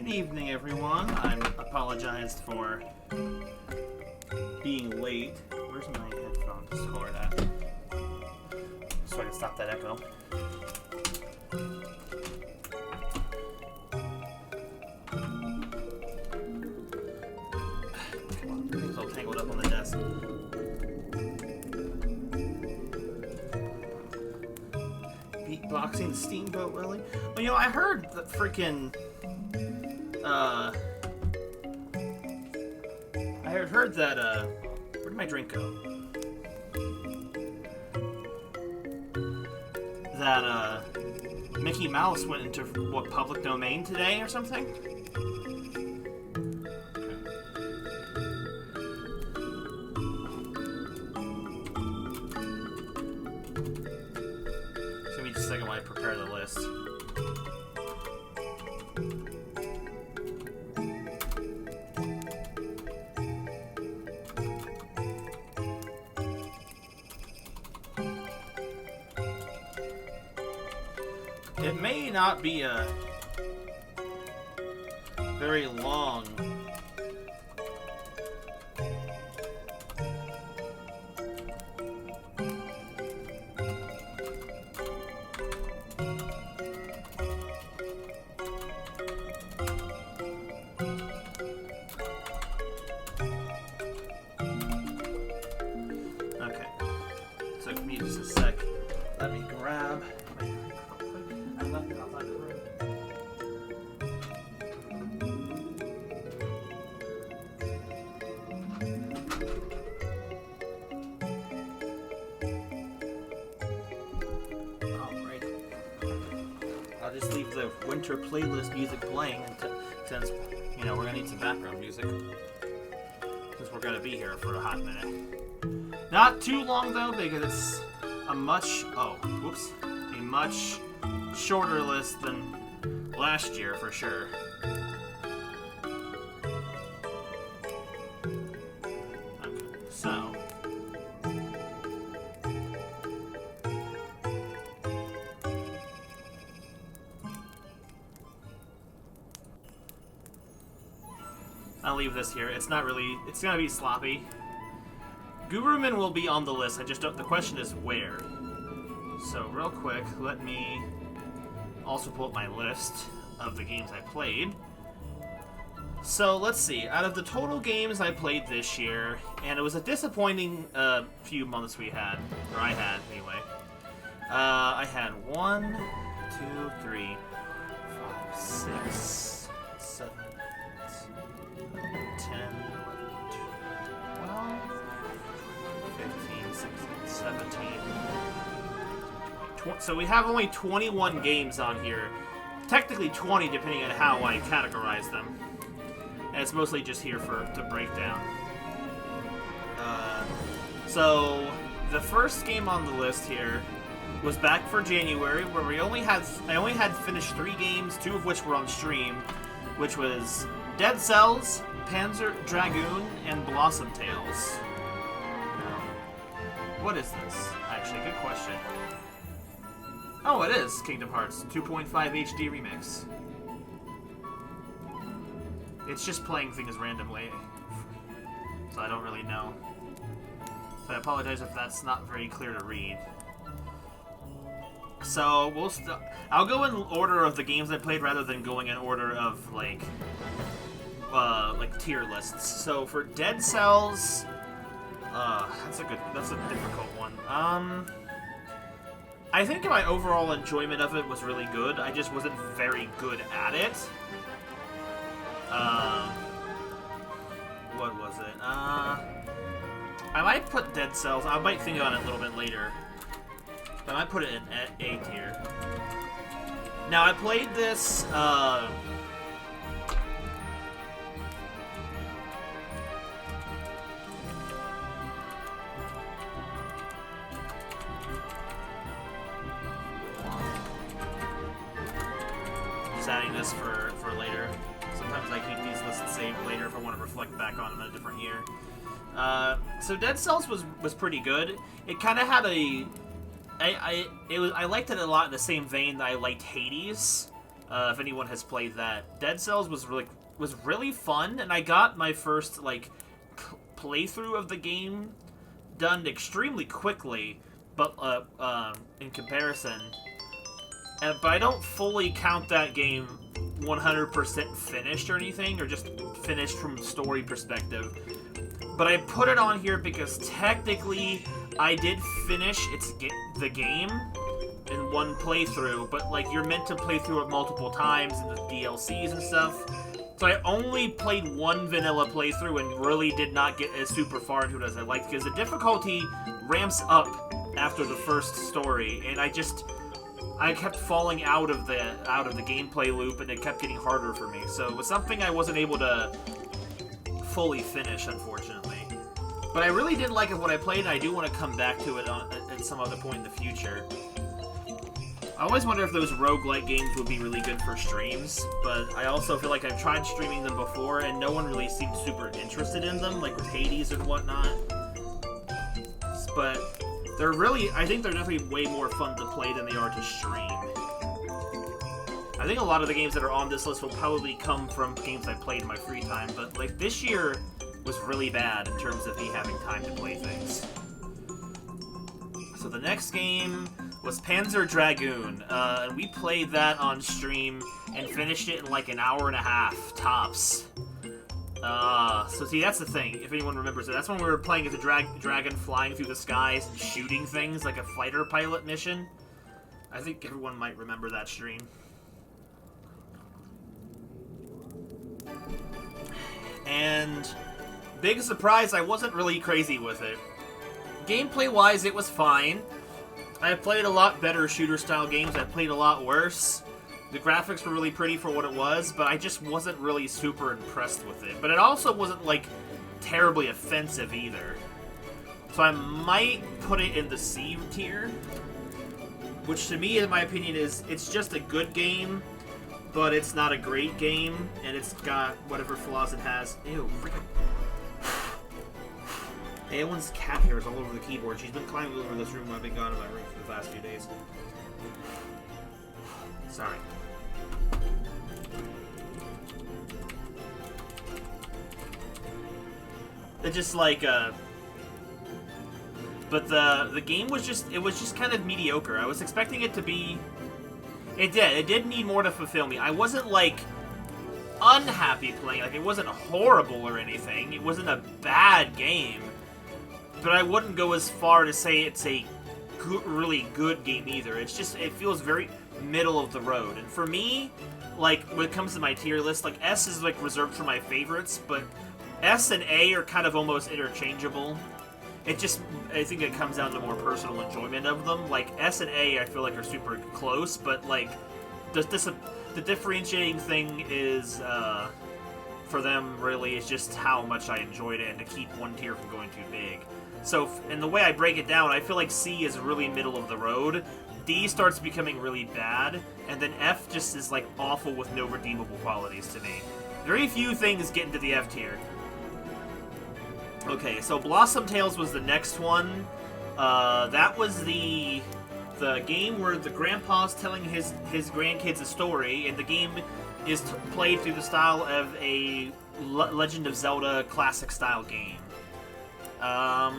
Good evening, everyone. I apologize for being late. Where's my headphone cord at? So I can stop that echo. Come on, things all tangled up on the desk. Beatboxing the Steamboat Willie. Well, you know, I heard that freaking I had heard that, where did my drink go? That, Mickey Mouse went into, what, public domain today or something? Just give me just a second while I prepare the list. It may not be a very long okay, so give me just a sec. Let me grab my drink real quick. I left it outside the room. Alright. I'll just leave the winter playlist music playing since, you know, we're gonna need some background music. Since we're gonna be here for a hot minute. Not too long though, because it's a much shorter list than last year for sure. Okay, so I'll leave this here. It's not really, it's gonna be sloppy. Guruman will be on the list. I just don't, the question is where. So real quick, let me also pull up my list of the games I played. So let's see, out of the total games I played this year, and it was a disappointing few months we had, or I had anyway. I had 1, 2, 3, 5, 6, 7, 10, 12, 15, 16, 17. So we have only 21 games on here. Technically 20, depending on how I categorize them. And it's mostly just here to break down. So the first game on the list here was back for January, where I only had finished 3 games, 2 of which were on stream, which was Dead Cells, Panzer Dragoon, and Blossom Tales. What is this? Actually, good question. Oh, it is Kingdom Hearts 2.5 HD Remix. It's just playing things randomly, so I don't really know. So I apologize if that's not very clear to read. So I'll go in order of the games I played rather than going in order of like tier lists. So for Dead Cells, that's a difficult one. I think my overall enjoyment of it was really good. I just wasn't very good at it. What was it? I might put Dead Cells. I might think on it a little bit later. I might put it in A tier. Now I played this. Adding this for later. Sometimes I keep these lists saved later if I want to reflect back on them in a different year. So Dead Cells was pretty good. It kind of had a I liked it a lot in the same vein that I liked Hades. If anyone has played that, Dead Cells was really fun, and I got my first like playthrough of the game done extremely quickly, but in comparison, but I don't fully count that game 100% finished or anything, or just finished from story perspective. But I put it on here because technically I did finish the game in one playthrough, but like you're meant to play through it multiple times in the DLCs and stuff. So I only played one vanilla playthrough and really did not get as super far into it as I liked, because the difficulty ramps up after the first story, and I kept falling out of the gameplay loop, and it kept getting harder for me. So it was something I wasn't able to fully finish, unfortunately. But I really did like it when I played, and I do want to come back to it at some other point in the future. I always wonder if those roguelike games would be really good for streams, but I also feel like I've tried streaming them before, and no one really seemed super interested in them, like with Hades and whatnot. But I think they're definitely way more fun to play than they are to stream. I think a lot of the games that are on this list will probably come from games I played in my free time, but like this year was really bad in terms of me having time to play things. So the next game was Panzer Dragoon, and we played that on stream and finished it in like an hour and a half, tops. So see, that's the thing, if anyone remembers it. That's when we were playing as a dragon flying through the skies and shooting things like a fighter pilot mission. I think everyone might remember that stream. And big surprise, I wasn't really crazy with it. Gameplay-wise, it was fine. I've played a lot better shooter-style games. I've played a lot worse. The graphics were really pretty for what it was, but I just wasn't really super impressed with it. But it also wasn't, like, terribly offensive either. So I might put it in the C tier, which to me, in my opinion, it's just a good game, but it's not a great game, and it's got whatever flaws it has. Ew, freaking... Aelin's cat hair is all over the keyboard. She's been climbing over this room while I've been gone in my room for the last few days. Sorry. It's just like, but the game was just, it was just kind of mediocre. I was expecting it to be, it did need more to fulfill me. I wasn't, like, unhappy playing, like, it wasn't horrible or anything. It wasn't a bad game. But I wouldn't go as far to say it's a really good game either. It's just, it feels very middle of the road. And for me, like, when it comes to my tier list, like, S is, like, reserved for my favorites, but S and A are kind of almost interchangeable. It just, I think it comes down to more personal enjoyment of them. Like, S and A, I feel like, are super close, but, like, the differentiating thing is, for them, really, is just how much I enjoyed it and to keep one tier from going too big. So, in the way I break it down, I feel like C is really middle of the road, D starts becoming really bad, and then F just is, like, awful with no redeemable qualities to me. Very few things get into the F tier. Okay, so Blossom Tales was the next one. That was the game where the grandpa's telling his grandkids a story, and the game is played through the style of a Legend of Zelda classic-style game. I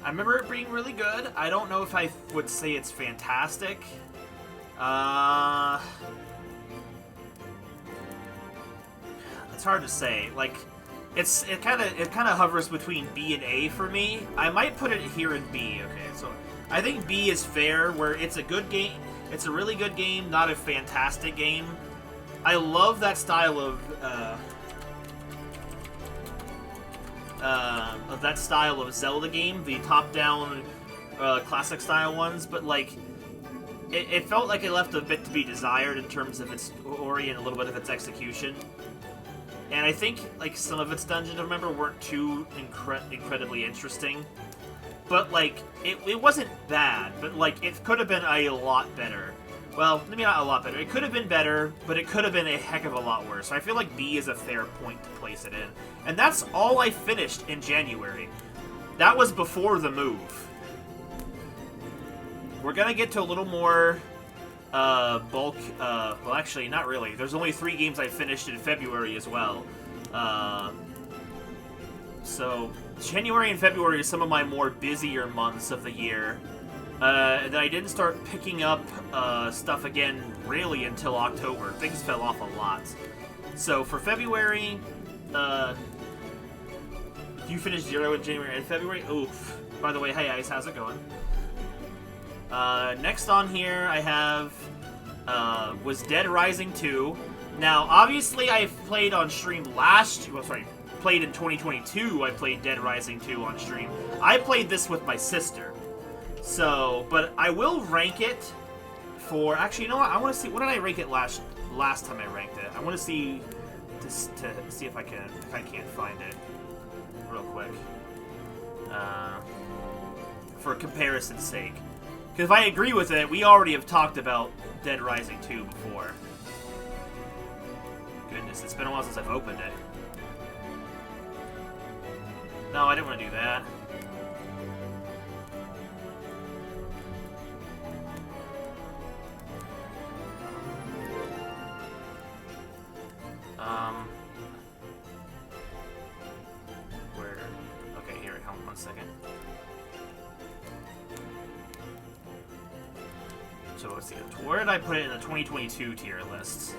remember it being really good. I don't know if I would say it's fantastic. It's hard to say. Like, it kind of hovers between B and A for me. I might put it here in B. Okay, so I think B is fair, where it's a good game. It's a really good game, not a fantastic game. I love that style of Zelda game, the top-down classic style ones, but like it felt like it left a bit to be desired in terms of its story and a little bit of its execution. And I think like some of its dungeons, I remember, weren't too incredibly interesting. But like it wasn't bad, but like it could have been a lot better. Well, maybe not a lot better. It could have been better, but it could have been a heck of a lot worse. So I feel like B is a fair point to place it in. And that's all I finished in January. That was before the move. We're gonna get to a little more bulk, well actually not really. There's only 3 games I finished in February as well. So January and February are some of my more busier months of the year. Then I didn't start picking up stuff again really until October. Things fell off a lot. So for February, you finished 0 in January and February? Oof. By the way, hey Ice, how's it going? Next on here I have was Dead Rising 2. Now, obviously I played on stream played in 2022, I played Dead Rising 2 on stream. I played this with my sister. So, but I will rank it for... Actually, you know what? I want to see... What did I rank it last time I ranked it? I want to see... To see if I can't find it real quick. For comparison's sake. Because if I agree with it, we already have talked about Dead Rising 2 before. Goodness, it's been a while since I've opened it. No, I didn't want to do that. Where? Okay, here, hold on 1 second. So let's see, where did I put it in the 2022 tier list?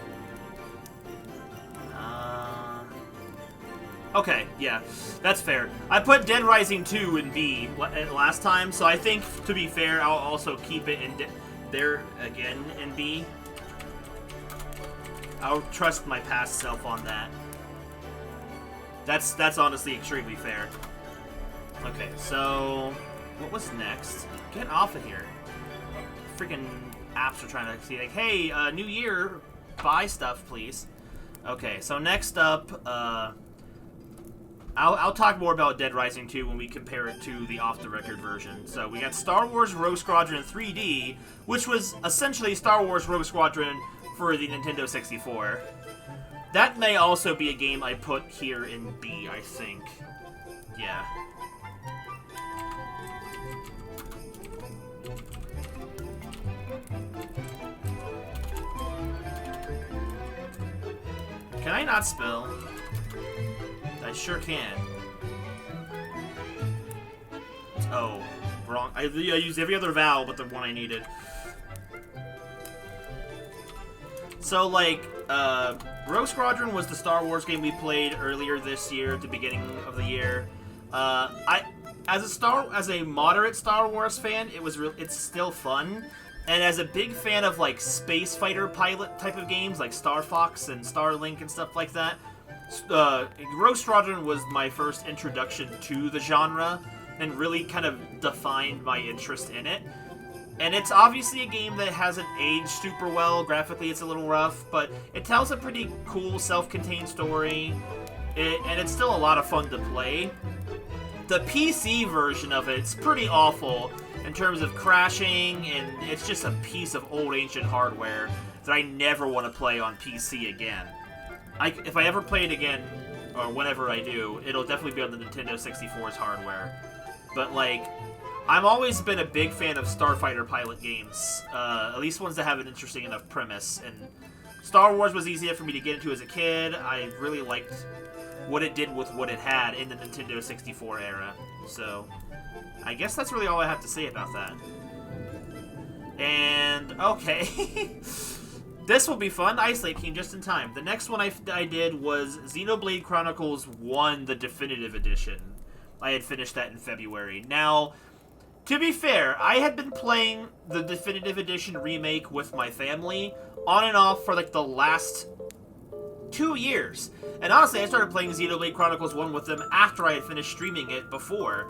Okay, yeah, that's fair. I put Dead Rising 2 in B last time, so I think, to be fair, I'll also keep it in there again in B. I'll trust my past self on that. That's honestly extremely fair. Okay, so what was next? Get off of here. Freaking apps are trying to see like, hey, new year, buy stuff, please. Okay, so next up, I'll talk more about Dead Rising 2 when we compare it to the off-the-record version. So we got Star Wars Rogue Squadron 3D, which was essentially Star Wars Rogue Squadron for the Nintendo 64. That may also be a game I put here in B, I think. Yeah. Can I not spell? I sure can. Oh, wrong. I used every other vowel but the one I needed. So, like, Rogue Squadron was the Star Wars game we played earlier this year, at the beginning of the year. As a moderate Star Wars fan, it's still fun. And as a big fan of, like, space fighter pilot type of games, like Star Fox and Starlink and stuff like that, Rogue Squadron was my first introduction to the genre and really kind of defined my interest in it. And it's obviously a game that hasn't aged super well. Graphically, it's a little rough, but it tells a pretty cool, self-contained story, and it's still a lot of fun to play. The PC version of it's pretty awful in terms of crashing, and it's just a piece of old ancient hardware that I never want to play on PC again. If I ever play it again, or whenever I do, it'll definitely be on the Nintendo 64's hardware. But, like, I've always been a big fan of starfighter pilot games, at least ones that have an interesting enough premise, and Star Wars was easier for me to get into as a kid. I really liked what it did with what it had in the Nintendo 64 era, so I guess that's really all I have to say about that. And, okay, this will be fun. Isolate came just in time. The next one I did was Xenoblade Chronicles 1, the Definitive Edition. I had finished that in February. Now, to be fair, I had been playing the Definitive Edition remake with my family on and off for like the last 2 years. And honestly, I started playing Xenoblade Chronicles 1 with them after I had finished streaming it before.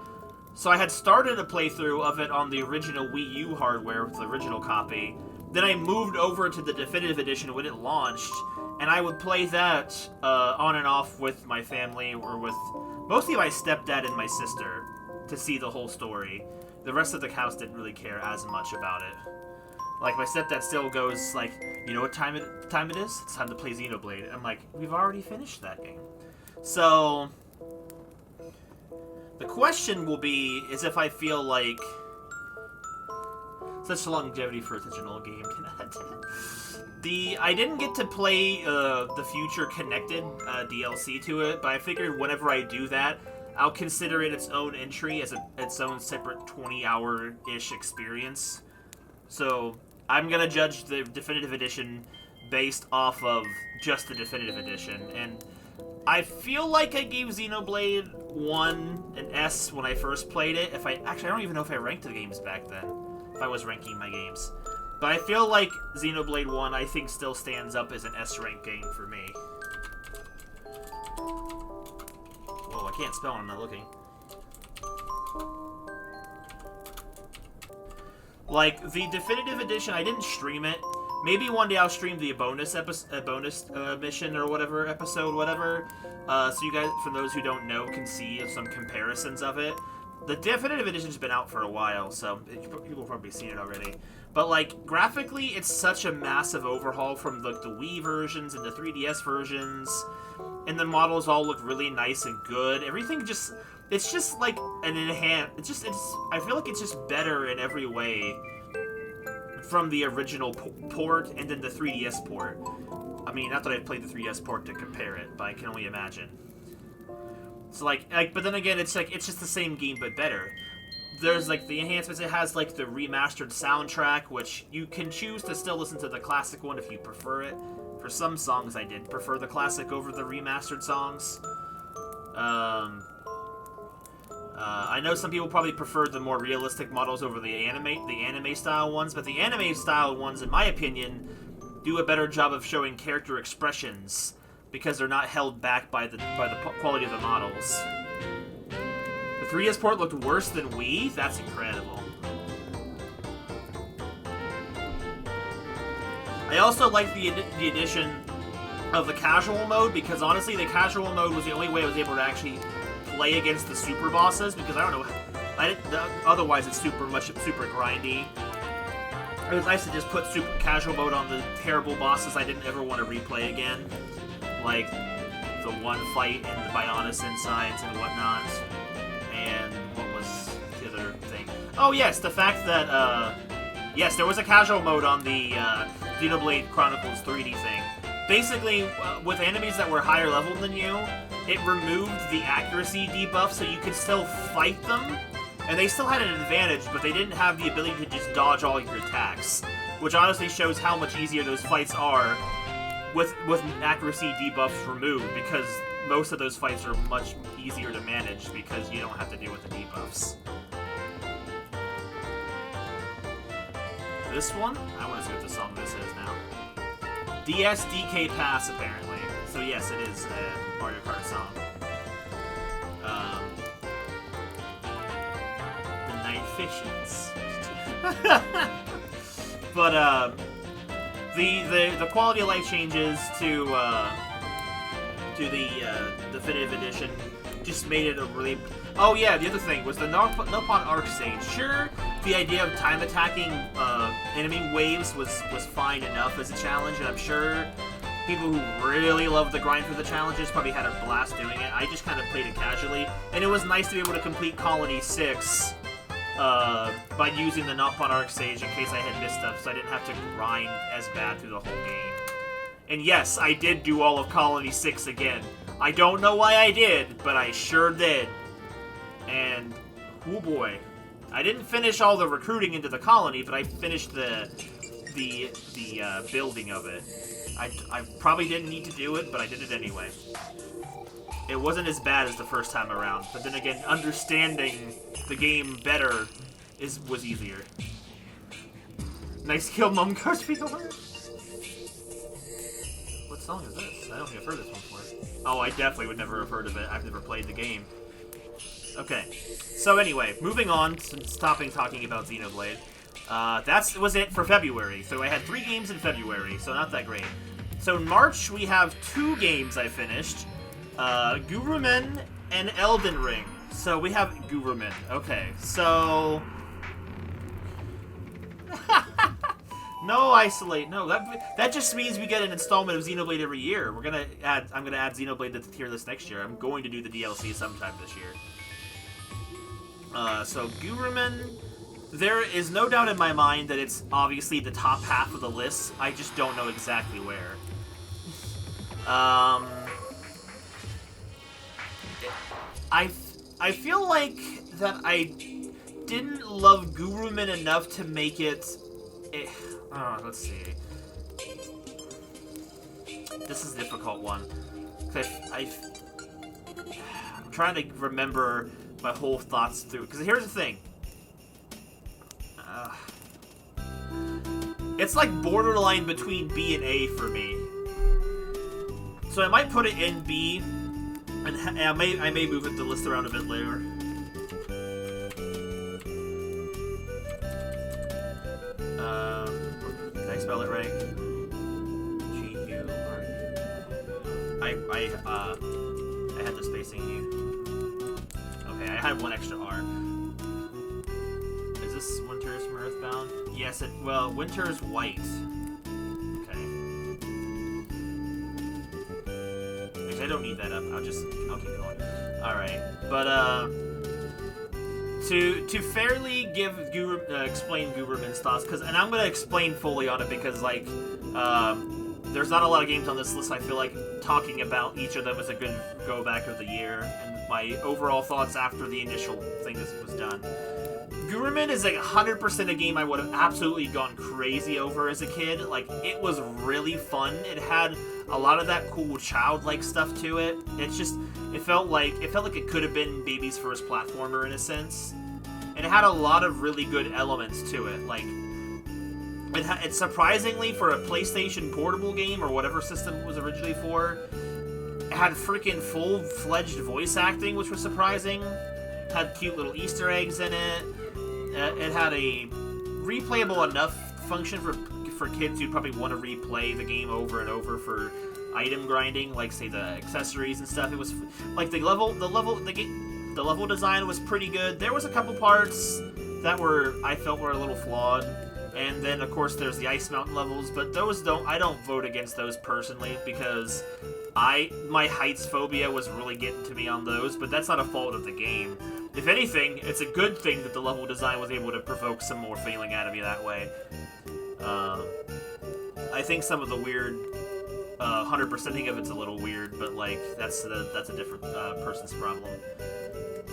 So I had started a playthrough of it on the original Wii U hardware with the original copy. Then I moved over to the Definitive Edition when it launched, and I would play that on and off with my family, or with mostly my stepdad and my sister, to see the whole story. The rest of the house didn't really care as much about it. Like, my stepdad still goes, like, you know what time it is? It's time to play Xenoblade. I'm like, we've already finished that game. So, the question will be, is if I feel like... Such longevity for a digital game. I didn't get to play the future connected DLC to it, but I figured whenever I do that, I'll consider it its own entry as its own separate 20-hour-ish experience. So I'm gonna judge the Definitive Edition based off of just the Definitive Edition, and I feel like I gave Xenoblade 1 an S when I first played it. I don't even know if I ranked the games back then, if I was ranking my games. But I feel like Xenoblade 1, I think, still stands up as an S-rank game for me. Whoa, I can't spell when I'm not looking. Like, the Definitive Edition, I didn't stream it. Maybe one day I'll stream the bonus mission or whatever, episode, whatever. So you guys, for those who don't know, can see some comparisons of it. The Definitive Edition's been out for a while, so people have probably seen it already. But, like, graphically, it's such a massive overhaul from the Wii versions and the 3DS versions. And the models all look really nice and good. Everything just... It's just, like, an enhanced... I feel like it's just better in every way from the original port and then the 3DS port. I mean, not that I've played the 3DS port to compare it, but I can only imagine. It's like, but then again, it's just the same game, but better. There's, like, the enhancements. It has, like, the remastered soundtrack, which you can choose to still listen to the classic one if you prefer it. For some songs, I did prefer the classic over the remastered songs. I know some people probably prefer the more realistic models over the anime-style ones, but the anime-style ones, in my opinion, do a better job of showing character expressions because they're not held back by the quality of the models. The 3DS port looked worse than Wii? That's incredible. I also like the addition of the casual mode, because honestly, the casual mode was the only way I was able to actually play against the super bosses, because I don't know, otherwise it's super grindy. It was nice to just put super casual mode on the terrible bosses I didn't ever want to replay again, like the one fight in the Bionis Insides and whatnot. And what was the other thing? Oh yes, the fact that yes, there was a casual mode on the Xenoblade Chronicles 3D thing. Basically, with enemies that were higher level than you, it removed the accuracy debuff, so you could still fight them, and they still had an advantage, but they didn't have the ability to just dodge all your attacks, which honestly shows how much easier those fights are with accuracy debuffs removed, because most of those fights are much easier to manage because you don't have to deal with the debuffs. This one? I want to see what the song this is now. DSDK Pass, apparently. So yes, it is a Mario Kart song. The Night Fishes. But the quality of life changes to the Definitive Edition just made it a really... Oh yeah, the other thing was the Nopon Arc stage. Sure, the idea of time attacking enemy waves was fine enough as a challenge, and I'm sure people who really love the grind for the challenges probably had a blast doing it. I just kind of played it casually, and it was nice to be able to complete Colony 6 by using the Nopon Arc stage in case I had missed stuff, so I didn't have to grind as bad through the whole game. And yes, I did do all of Colony 6 again. I don't know why I did, but I sure did. And, oh boy. I didn't finish all the recruiting into the colony, but I finished the building of it. I probably didn't need to do it, but I did it anyway. It wasn't as bad as the first time around, but then again, understanding the game better was easier. Nice kill, Mum Garfield. What song is this? I don't think I've heard this one before. Oh, I definitely would never have heard of it. I've never played the game. Okay, so anyway, moving on, stopping talking about Xenoblade. That was it for February. So I had 3 games in February, so not that great. So in March, we have 2 games I finished. Gurumen and Elden Ring. So we have Gurumen. Okay, so... No Isolate. No, that just means we get an installment of Xenoblade every year. I'm gonna add Xenoblade to the tier list next year. I'm going to do the DLC sometime this year. So Gurumen, There is no doubt in my mind that it's obviously the top half of the list. I just don't know exactly where. I feel like that I didn't love Gurumin enough to make it... let's see. This is a difficult one. I'm trying to remember my whole thoughts through. Because here's the thing. It's like borderline between B and A for me. So I might put it in B, and I may move it the list around a bit later. Did I spell it right? G-U-R-U. I had the spacing here. Okay, I had one extra R. Is this Winter's from Earthbound? Yes, well, Winter's white. Okay. Actually, I don't need that up. I'll keep going. Alright. But, to fairly give explain Gurumin's thoughts, and I'm gonna explain fully on it because, like, there's not a lot of games on this list. I feel like talking about each of them is a good go back of the year, and my overall thoughts after the initial thing was done. Gurumin is like 100% a game I would have absolutely gone crazy over as a kid. Like, it was really fun. It had a lot of that cool childlike stuff to it. It felt like it could have been baby's first platformer in a sense. And it had a lot of really good elements to it. Like, it's surprisingly, for a PlayStation portable game or whatever system it was originally for, it had freaking full-fledged voice acting, which was surprising. It had cute little Easter eggs in it. It had a replayable enough function for kids who'd probably want to replay the game over and over for item grinding, like, say, the accessories and stuff. It was like the level design was pretty good. There was a couple parts that I felt were a little flawed. And then, of course, there's the Ice Mountain levels, but I don't vote against those personally because my heights phobia was really getting to me on those, but that's not a fault of the game. If anything, it's a good thing that the level design was able to provoke some more feeling out of me that way. I think some of the weird 100%ing of it's a little weird, but, like, that's a different person's problem.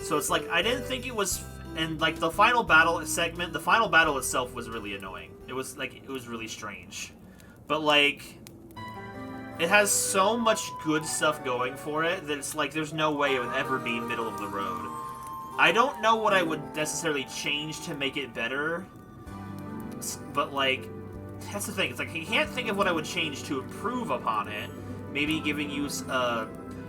So it's like, I didn't think it was... And, like, the final battle itself was really annoying. It was really strange. But, like, it has so much good stuff going for it that it's like there's no way it would ever be middle of the road. I don't know what I would necessarily change to make it better, but, like, that's the thing. It's like, I can't think of what I would change to improve upon it. Maybe giving you,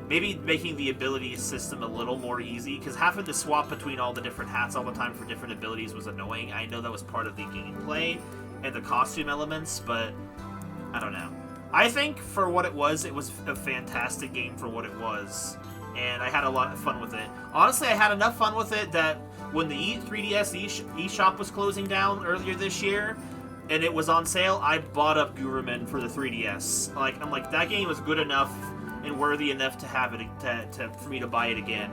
maybe making the ability system a little more easy, because having to swap between all the different hats all the time for different abilities was annoying. I know that was part of the gameplay and the costume elements, but I don't know. I think for what it was a fantastic game for what it was, and I had a lot of fun with it. Honestly, I had enough fun with it that when the 3DS eShop was closing down earlier this year, and it was on sale, I bought up Gurumin for the 3DS. Like, I'm like, that game was good enough and worthy enough to have it for me to buy it again.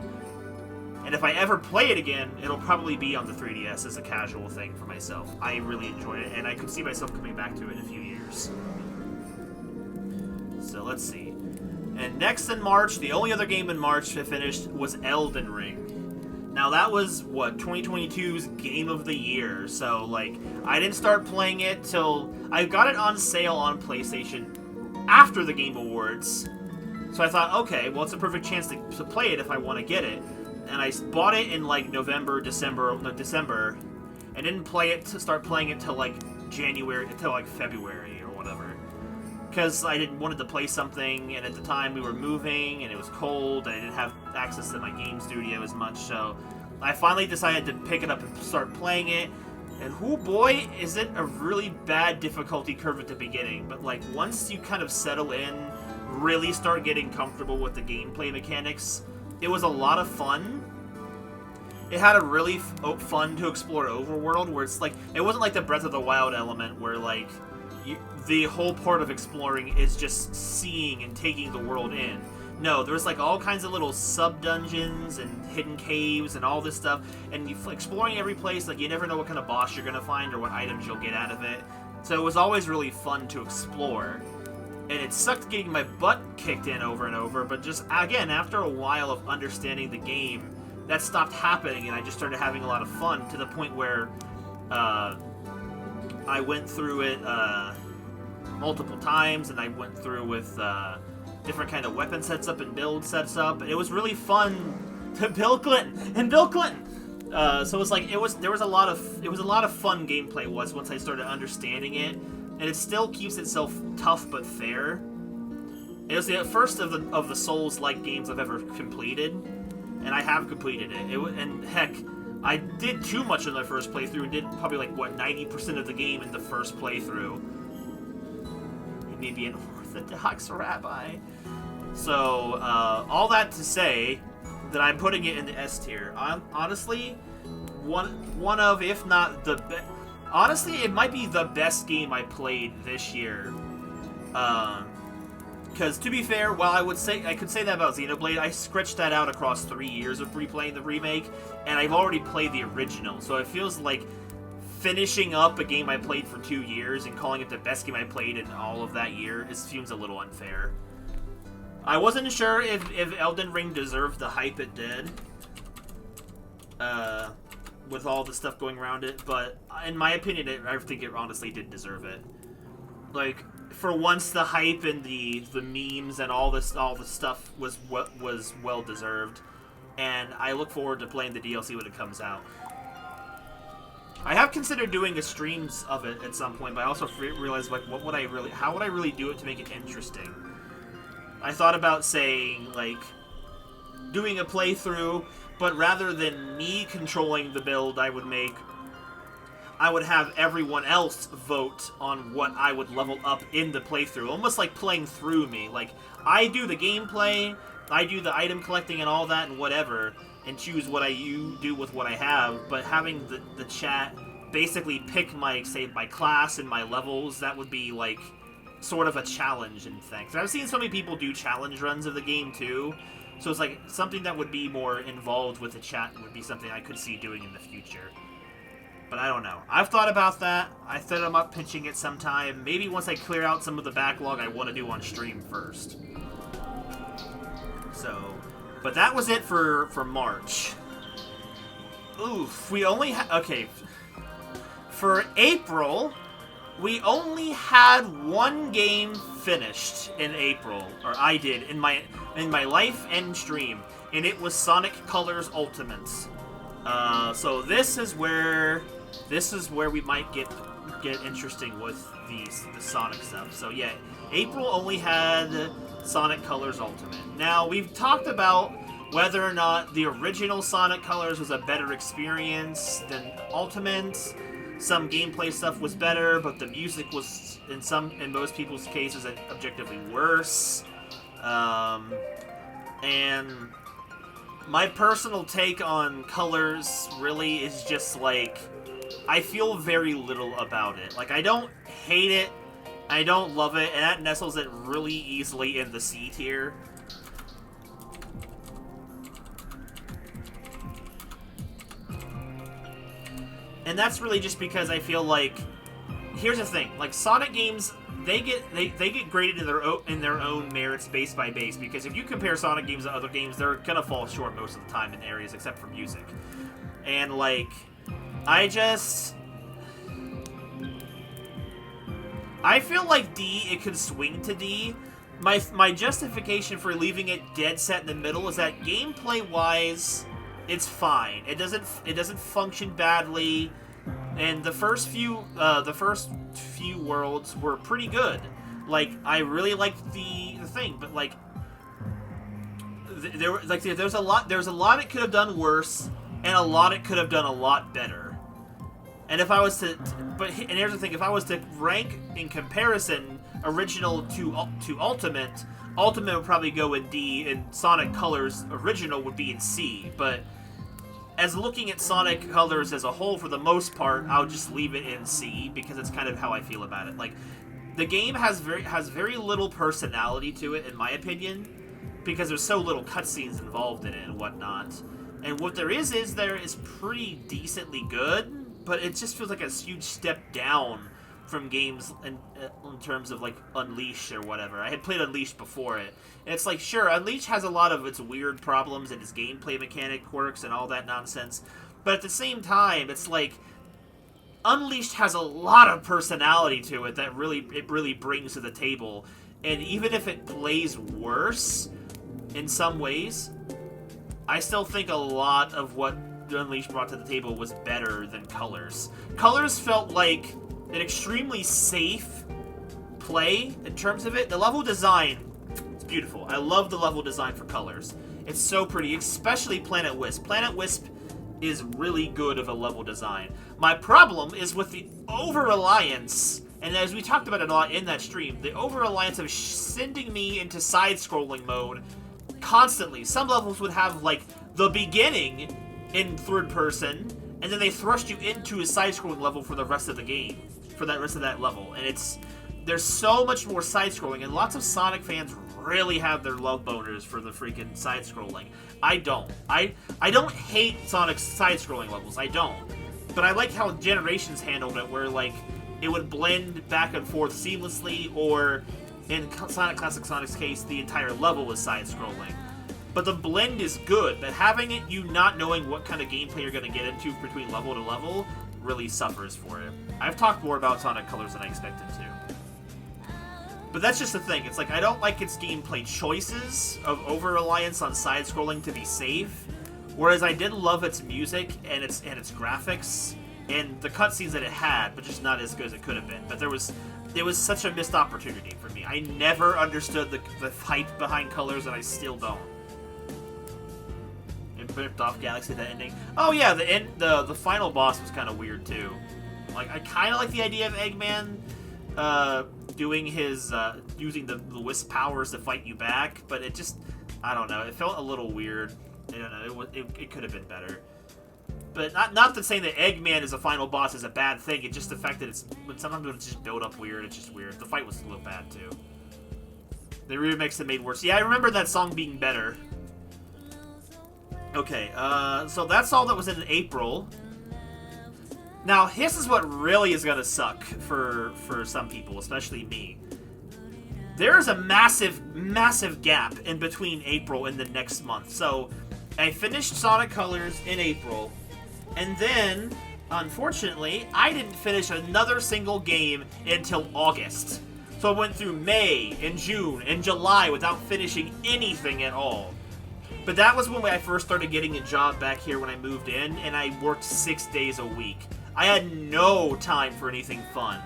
And if I ever play it again, it'll probably be on the 3DS as a casual thing for myself. I really enjoyed it, and I could see myself coming back to it in a few years. So let's see. And next in March, the only other game in March I finished was Elden Ring. Now that was, 2022's Game of the Year. So, like, I didn't start playing it till... I got it on sale on PlayStation after the Game Awards. So I thought, okay, well, it's a perfect chance to play it if I want to get it. And I bought it in, like, December, and didn't start playing it till, like, February or whatever. Because I wanted to play something, and at the time we were moving, and it was cold, and I didn't have access to my game studio as much, so I finally decided to pick it up and start playing it. And oh boy, is it a really bad difficulty curve at the beginning. But, like, once you kind of settle in, really start getting comfortable with the gameplay mechanics, it was a lot of fun. It had a really fun to explore overworld, where it's like, it wasn't like the Breath of the Wild element where, like, the whole part of exploring is just seeing and taking the world in. No, there's like all kinds of little sub-dungeons and hidden caves and all this stuff, and you exploring every place, like you never know what kind of boss you're gonna find or what items you'll get out of it. So it was always really fun to explore. And it sucked getting my butt kicked in over and over, but just, again, after a while of understanding the game, that stopped happening, and I just started having a lot of fun, to the point where I went through it multiple times, and I went through with different kind of weapon sets up and build sets up, and it was really fun to Bill Clinton! So it was like, it was a lot of fun gameplay once I started understanding it. And it still keeps itself tough but fair. It was the first of the Souls-like games I've ever completed, and I have completed it. And heck, I did too much in my first playthrough and did probably like, what, 90% of the game in the first playthrough. Maybe an Orthodox rabbi. So, all that to say that I'm putting it in the S tier. Honestly, one of, if not the best. Honestly, it might be the best game I played this year. Because, to be fair, while I could say that about Xenoblade, I stretched that out across 3 years of replaying the remake, and I've already played the original, so it feels like finishing up a game I played for 2 years and calling it the best game I played in all of that year seems a little unfair. I wasn't sure if Elden Ring deserved the hype it did. With all the stuff going around it, but in my opinion, I think it honestly did deserve it. Like, for once, the hype and the memes and all the stuff was well deserved, and I look forward to playing the DLC when it comes out. I have considered doing a streams of it at some point, but I also realized, like, how would I really do it to make it interesting? I thought about saying, like, doing a playthrough, but rather than me controlling the build I would make, I would have everyone else vote on what I would level up in the playthrough. Almost like playing through me. Like, I do the gameplay, I do the item collecting and all that and whatever, and choose what I do with what I have, but having the chat basically pick my class and my levels, that would be, like, sort of a challenge and things. I've seen so many people do challenge runs of the game, too. So it's like something that would be more involved with the chat would be something I could see doing in the future. But I don't know. I've thought about that. I thought about pitching it sometime. Maybe once I clear out some of the backlog I want to do on stream first. So, but that was it for March. Oof, we only okay. For April, we only had one game finished in April, or I did in my life and stream, and it was Sonic Colors Ultimates. So this is where we might get interesting with the Sonic stuff. So yeah, April only had Sonic Colors Ultimate. Now we've talked about whether or not the original Sonic Colors was a better experience than Ultimate. Some gameplay stuff was better, but the music was, in most people's cases, objectively worse. And my personal take on Colors really is just like, I feel very little about it. Like, I don't hate it, I don't love it, and that nestles it really easily in the C tier. And that's really just because I feel like, here's the thing, like Sonic games, they get graded in their own merits base by base, because if you compare Sonic games to other games, they're gonna fall short most of the time in areas except for music. And like, I feel like D, it could swing to D. My justification for leaving it dead set in the middle is that gameplay-wise, it's fine. It doesn't function badly, and the first few worlds were pretty good. Like, I really liked the thing, but like, there's a lot it could have done worse, and a lot it could have done a lot better. And if I was to, and here's the thing, if I was to rank in comparison original to Ultimate would probably go in D, and Sonic Colors original would be in C. But as looking at Sonic Colors as a whole, for the most part, I'll just leave it in C, because it's kind of how I feel about it. Like, the game has very little personality to it, in my opinion. because there's so little cutscenes involved in it and whatnot. And what there is pretty decently good, but it just feels like a huge step down from games in terms of like Unleashed or whatever. I had played Unleashed before it, and it's like, sure, Unleashed has a lot of its weird problems and its gameplay mechanic quirks and all that nonsense, but at the same time, it's like Unleashed has a lot of personality to it that it really brings to the table. And even if it plays worse in some ways, I still think a lot of what Unleashed brought to the table was better than Colors. Colors felt like an extremely safe play in terms of it. The level design, it's beautiful. I love the level design for Colors. It's so pretty, especially Planet Wisp. Planet Wisp is really good of a level design. My problem is with the over-reliance, and as we talked about it a lot in that stream, the over-reliance of sending me into side-scrolling mode constantly. Some levels would have, like, the beginning in third person, and then they thrust you into a side-scrolling level for the rest of the game, for that rest of that level. And there's so much more side-scrolling, and lots of Sonic fans really have their love boners for the freaking side-scrolling. I don't. I don't hate Sonic's side-scrolling levels. I don't. But I like how Generations handled it, where, like, it would blend back and forth seamlessly, or in Sonic Classic Sonic's case, the entire level was side-scrolling. But the blend is good, but having it, you not knowing what kind of gameplay you're going to get into between level to level, really suffers for it. I've talked more about Sonic Colors than I expected to. But that's just the thing. It's like, I don't like its gameplay choices of over-reliance on side-scrolling to be safe, whereas I did love its music and its graphics and the cutscenes that it had, but just not as good as it could have been. But it was such a missed opportunity for me. I never understood the hype behind Colors, and I still don't. And ripped off Galaxy, that ending. Oh yeah, the final boss was kind of weird too. Like, I kind of like the idea of Eggman doing his using the Wisp powers to fight you back, but it just, I don't know, it felt a little weird. I don't know, it could have been better. But not that saying that Eggman as a final boss is a bad thing. It's just the fact that sometimes it's just build up weird. It's just weird. The fight was a little bad too. The remix that made worse. Yeah, I remember that song being better. Okay, so that's all that was in April. Now, this is what really is gonna suck for some people, especially me. There is a massive, massive gap in between April and the next month. So, I finished Sonic Colors in April, and then, unfortunately, I didn't finish another single game until August. So I went through May, and June, and July without finishing anything at all. But that was when I first started getting a job back here when I moved in, and I worked 6 days a week. I had no time for anything fun.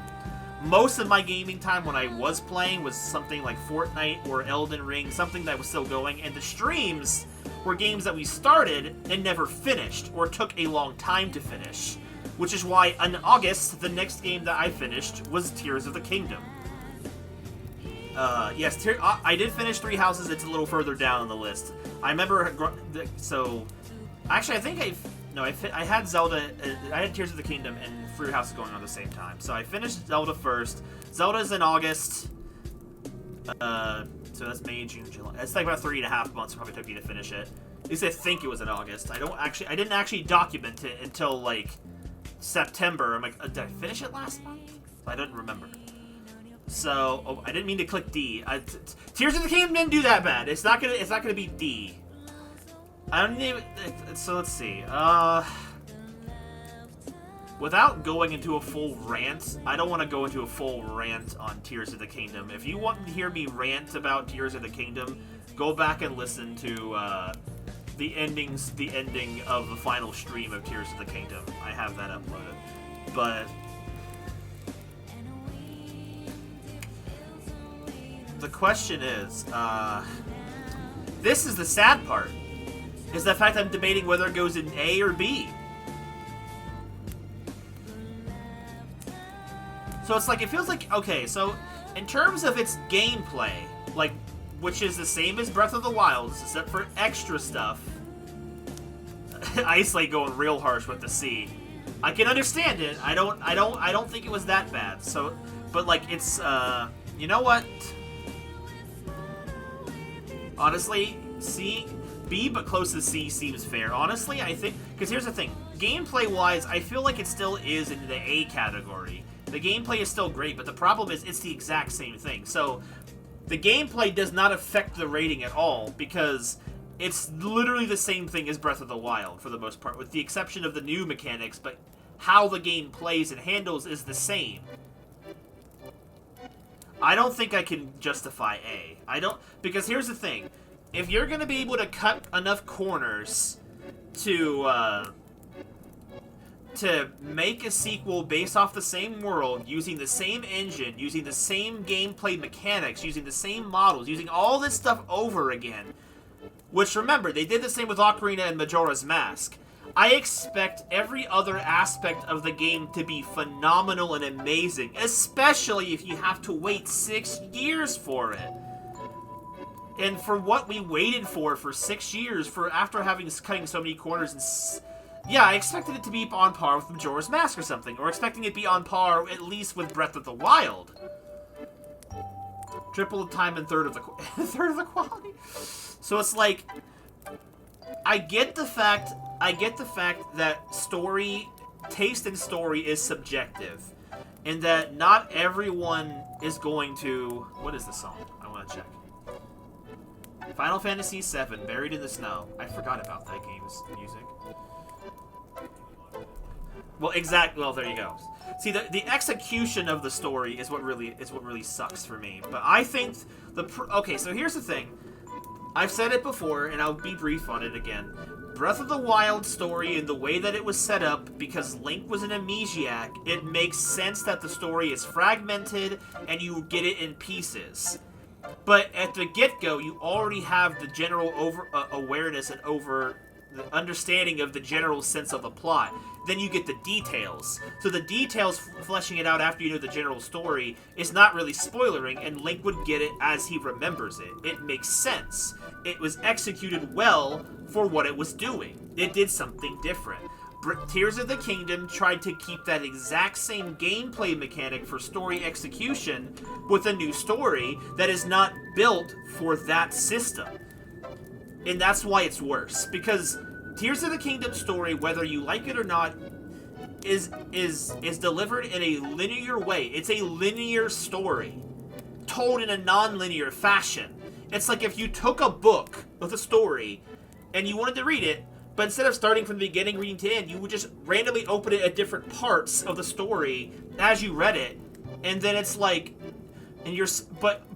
Most of my gaming time when I was playing was something like Fortnite or Elden Ring, something that was still going, and the streams were games that we started and never finished, or took a long time to finish. Which is why in August, the next game that I finished was Tears of the Kingdom. Yes, I did finish Three Houses. It's a little further down on the list. I remember, so, actually I think I had Zelda, I had Tears of the Kingdom and Three Houses going on at the same time. So I finished Zelda first. Zelda's in August. So that's May, June, July. It's like about 3.5 months it probably took me to finish it. At least I think it was in August. I didn't actually document it until like September. I'm like, did I finish it last month? I don't remember. So, I didn't mean to click D. Tears of the Kingdom didn't do that bad. It's not gonna be D. I don't even. So let's see. Without going into a full rant, I don't want to go into a full rant on Tears of the Kingdom. If you want to hear me rant about Tears of the Kingdom, go back and listen to the ending of the final stream of Tears of the Kingdom. I have that uploaded. But the question is, this is the sad part, is the fact I'm debating whether it goes in A or B. So it's like, it feels like, okay, so in terms of its gameplay, like, which is the same as Breath of the Wild, except for extra stuff. Isolate going real harsh with the C. I can understand it. I don't think it was that bad. So, but like, it's, you know what? Honestly, C, B, but close to C seems fair. Honestly, I think, because here's the thing, gameplay-wise, I feel like it still is in the A category. The gameplay is still great, but the problem is it's the exact same thing. So, the gameplay does not affect the rating at all, because it's literally the same thing as Breath of the Wild, for the most part, with the exception of the new mechanics, but how the game plays and handles is the same. I don't think I can justify A. I don't, because here's the thing. If you're going to be able to cut enough corners to make a sequel based off the same world, using the same engine, using the same gameplay mechanics, using the same models, using all this stuff over again, which, remember, they did the same with Ocarina and Majora's Mask, I expect every other aspect of the game to be phenomenal and amazing, especially if you have to wait 6 years for it. And for what we waited for 6 years, for after cutting so many corners, and yeah, I expected it to be on par with Majora's Mask or something, or expecting it to be on par at least with Breath of the Wild. Triple the time and third of the quality. So it's like, I get the fact that taste in story is subjective, and that not everyone is going to... What is the song? I want to check. Final Fantasy VII, Buried in the Snow. I forgot about that game's music. Well, there you go. See, the execution of the story is what really sucks for me. But I think okay, so here's the thing. I've said it before, and I'll be brief on it again. Breath of the Wild story, and the way that it was set up, because Link was an amnesiac, it makes sense that the story is fragmented, and you get it in pieces. But at the get-go, you already have the general awareness and the understanding of the general sense of the plot. Then you get the details. So the details, fleshing it out after you know the general story, is not really spoilering, and Link would get it as he remembers it. It makes sense. It was executed well for what it was doing. It did something different. Tears of the Kingdom tried to keep that exact same gameplay mechanic for story execution with a new story that is not built for that system. And that's why it's worse. Because Tears of the Kingdom story, whether you like it or not, is delivered in a linear way. It's a linear story, told in a non-linear fashion. It's like if you took a book with a story and you wanted to read it, but instead of starting from the beginning, reading to end, you would just randomly open it at different parts of the story as you read it, and then it's like,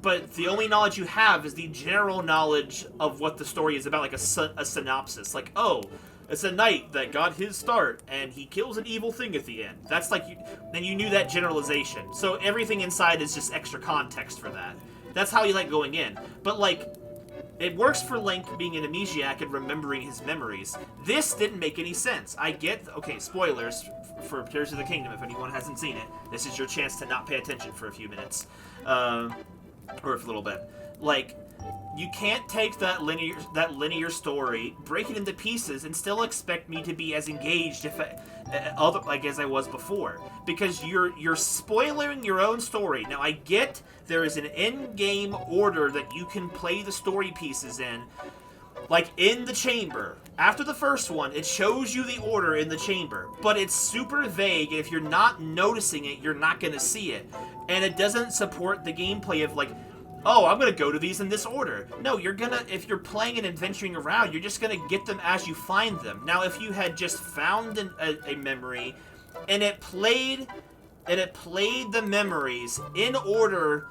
but the only knowledge you have is the general knowledge of what the story is about, like a synopsis. Like, oh, it's a knight that got his start, and he kills an evil thing at the end. That's like, then you knew that generalization. So everything inside is just extra context for that. That's how you like going in. But like, it works for Link being an amnesiac and remembering his memories. This didn't make any sense. I get... Okay, spoilers for Tears of the Kingdom. If anyone hasn't seen it, this is your chance to not pay attention for a few minutes. Or a little bit. Like, you can't take that linear story, break it into pieces, and still expect me to be as engaged as I was before. Because you're spoiling your own story. Now, I get there is an in-game order that you can play the story pieces in. Like, in the chamber. After the first one, it shows you the order in the chamber. But it's super vague, and if you're not noticing it, you're not going to see it. And it doesn't support the gameplay of, like, oh, I'm going to go to these in this order. No, if you're playing and adventuring around, you're just going to get them as you find them. Now, if you had just found a memory, and it played the memories in order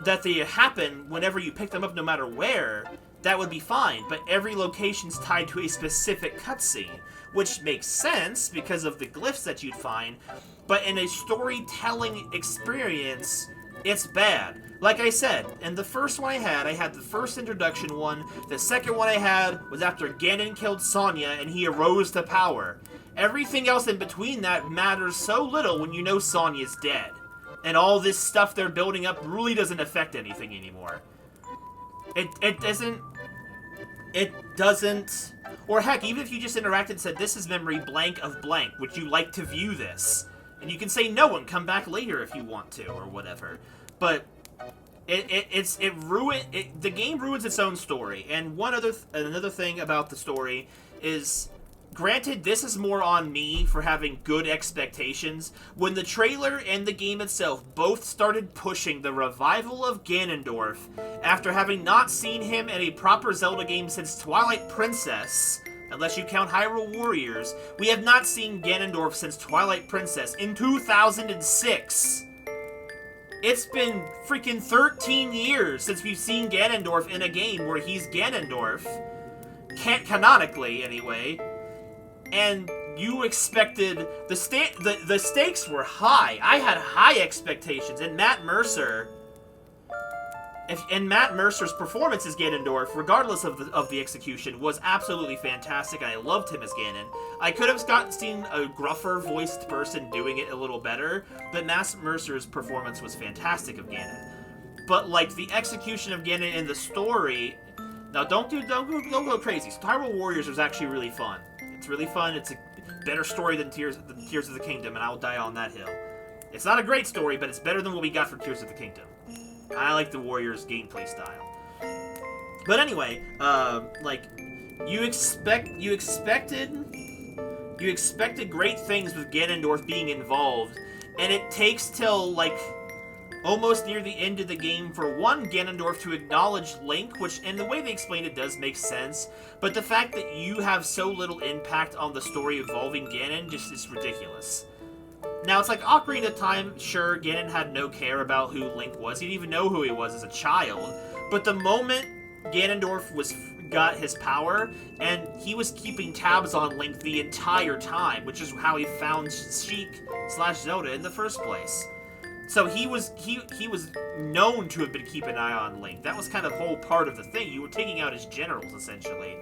that they happen whenever you pick them up, no matter where, that would be fine. But every location's tied to a specific cutscene, which makes sense because of the glyphs that you'd find. But in a storytelling experience, it's bad. Like I said, in the first one I had the first introduction one. The second one I had was after Ganon killed Sonya and he arose to power. Everything else in between that matters so little when you know Sonya's dead. And all this stuff they're building up really doesn't affect anything anymore. It doesn't... Or heck, even if you just interacted and said, this is memory blank of blank, would you like to view this? And you can say no and come back later if you want to, or whatever. But The game ruins its own story. And another thing about the story is, granted, this is more on me for having good expectations. When the trailer and the game itself both started pushing the revival of Ganondorf, after having not seen him in a proper Zelda game since Twilight Princess, unless you count Hyrule Warriors, we have not seen Ganondorf since Twilight Princess in 2006. It's been freaking 13 years since we've seen Ganondorf in a game where he's Ganondorf. Canonically, anyway. And you expected... The stakes were high. I had high expectations. And Matt Mercer's performance as Ganondorf, regardless of the execution, was absolutely fantastic, and I loved him as Ganon. I could have seen a gruffer voiced person doing it a little better, but Matt Mercer's performance was fantastic of Ganon. But like the execution of Ganon in the story, now don't go crazy. Hyrule Warriors was actually really fun. It's really fun. It's a better story than Tears of the Kingdom, and I'll die on that hill. It's not a great story, but it's better than what we got for Tears of the Kingdom. I like the Warriors' gameplay style. But anyway, like, you expected great things with Ganondorf being involved, and it takes till, like, almost near the end of the game for one Ganondorf to acknowledge Link, which, and the way they explain it does make sense, but the fact that you have so little impact on the story involving Ganon just is ridiculous. Now, it's like Ocarina of Time, sure, Ganon had no care about who Link was. He didn't even know who he was as a child. But the moment Ganondorf got his power, and he was keeping tabs on Link the entire time, which is how he found Sheik/Zelda in the first place. So he was known to have been keeping an eye on Link. That was kind of whole part of the thing. You were taking out his generals, essentially.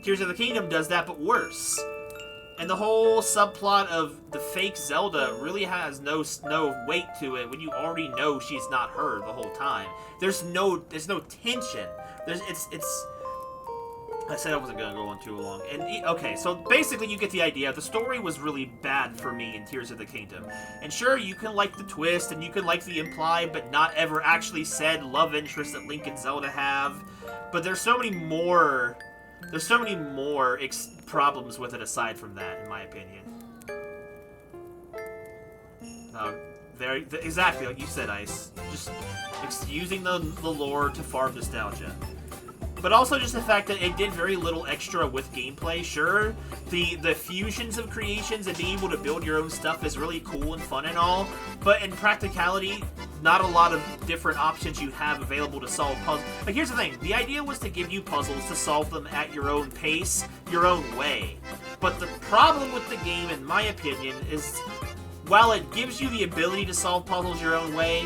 Tears of the Kingdom does that, but worse. And the whole subplot of the fake Zelda really has no weight to it when you already know she's not her the whole time. There's no tension. I said I wasn't gonna go on too long. And okay, so basically you get the idea. The story was really bad for me in Tears of the Kingdom. And sure, you can like the twist and you can like the implied but not ever actually said love interest that Link and Zelda have. But there's so many more. There's so many more problems with it aside from that, in my opinion. Exactly like you said, Ice. Just using the lore to farm nostalgia. But also just the fact that it did very little extra with gameplay. Sure, the fusions of creations and being able to build your own stuff is really cool and fun and all, but in practicality, not a lot of different options you have available to solve puzzles. Like, here's the thing. The idea was to give you puzzles to solve them at your own pace, your own way. But the problem with the game, in my opinion, is while it gives you the ability to solve puzzles your own way,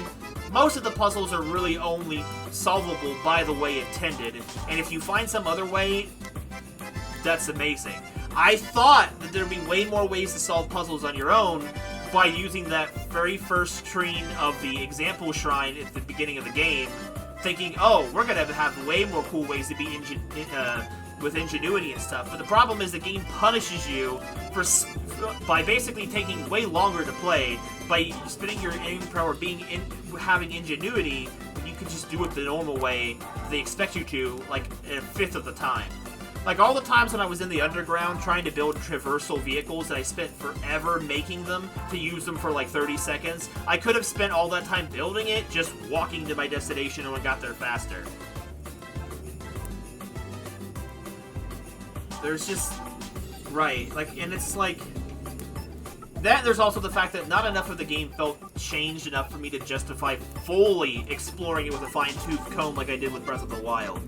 most of the puzzles are really only solvable by the way intended, and if you find some other way, that's amazing. I thought that there'd be way more ways to solve puzzles on your own by using that very first screen of the example shrine at the beginning of the game, thinking, oh, we're gonna have way more cool ways to be with ingenuity and stuff. But the problem is the game punishes you by basically taking way longer to play, by spending your aim power having ingenuity when you can just do it the normal way they expect you to, like a fifth of the time. Like all the times when I was in the underground trying to build traversal vehicles that I spent forever making them to use them for like 30 seconds, I could have spent all that time building it just walking to my destination and got there faster. There's just... Right, like, and it's like... That, there's also the fact that not enough of the game felt changed enough for me to justify fully exploring it with a fine-tooth comb like I did with Breath of the Wild.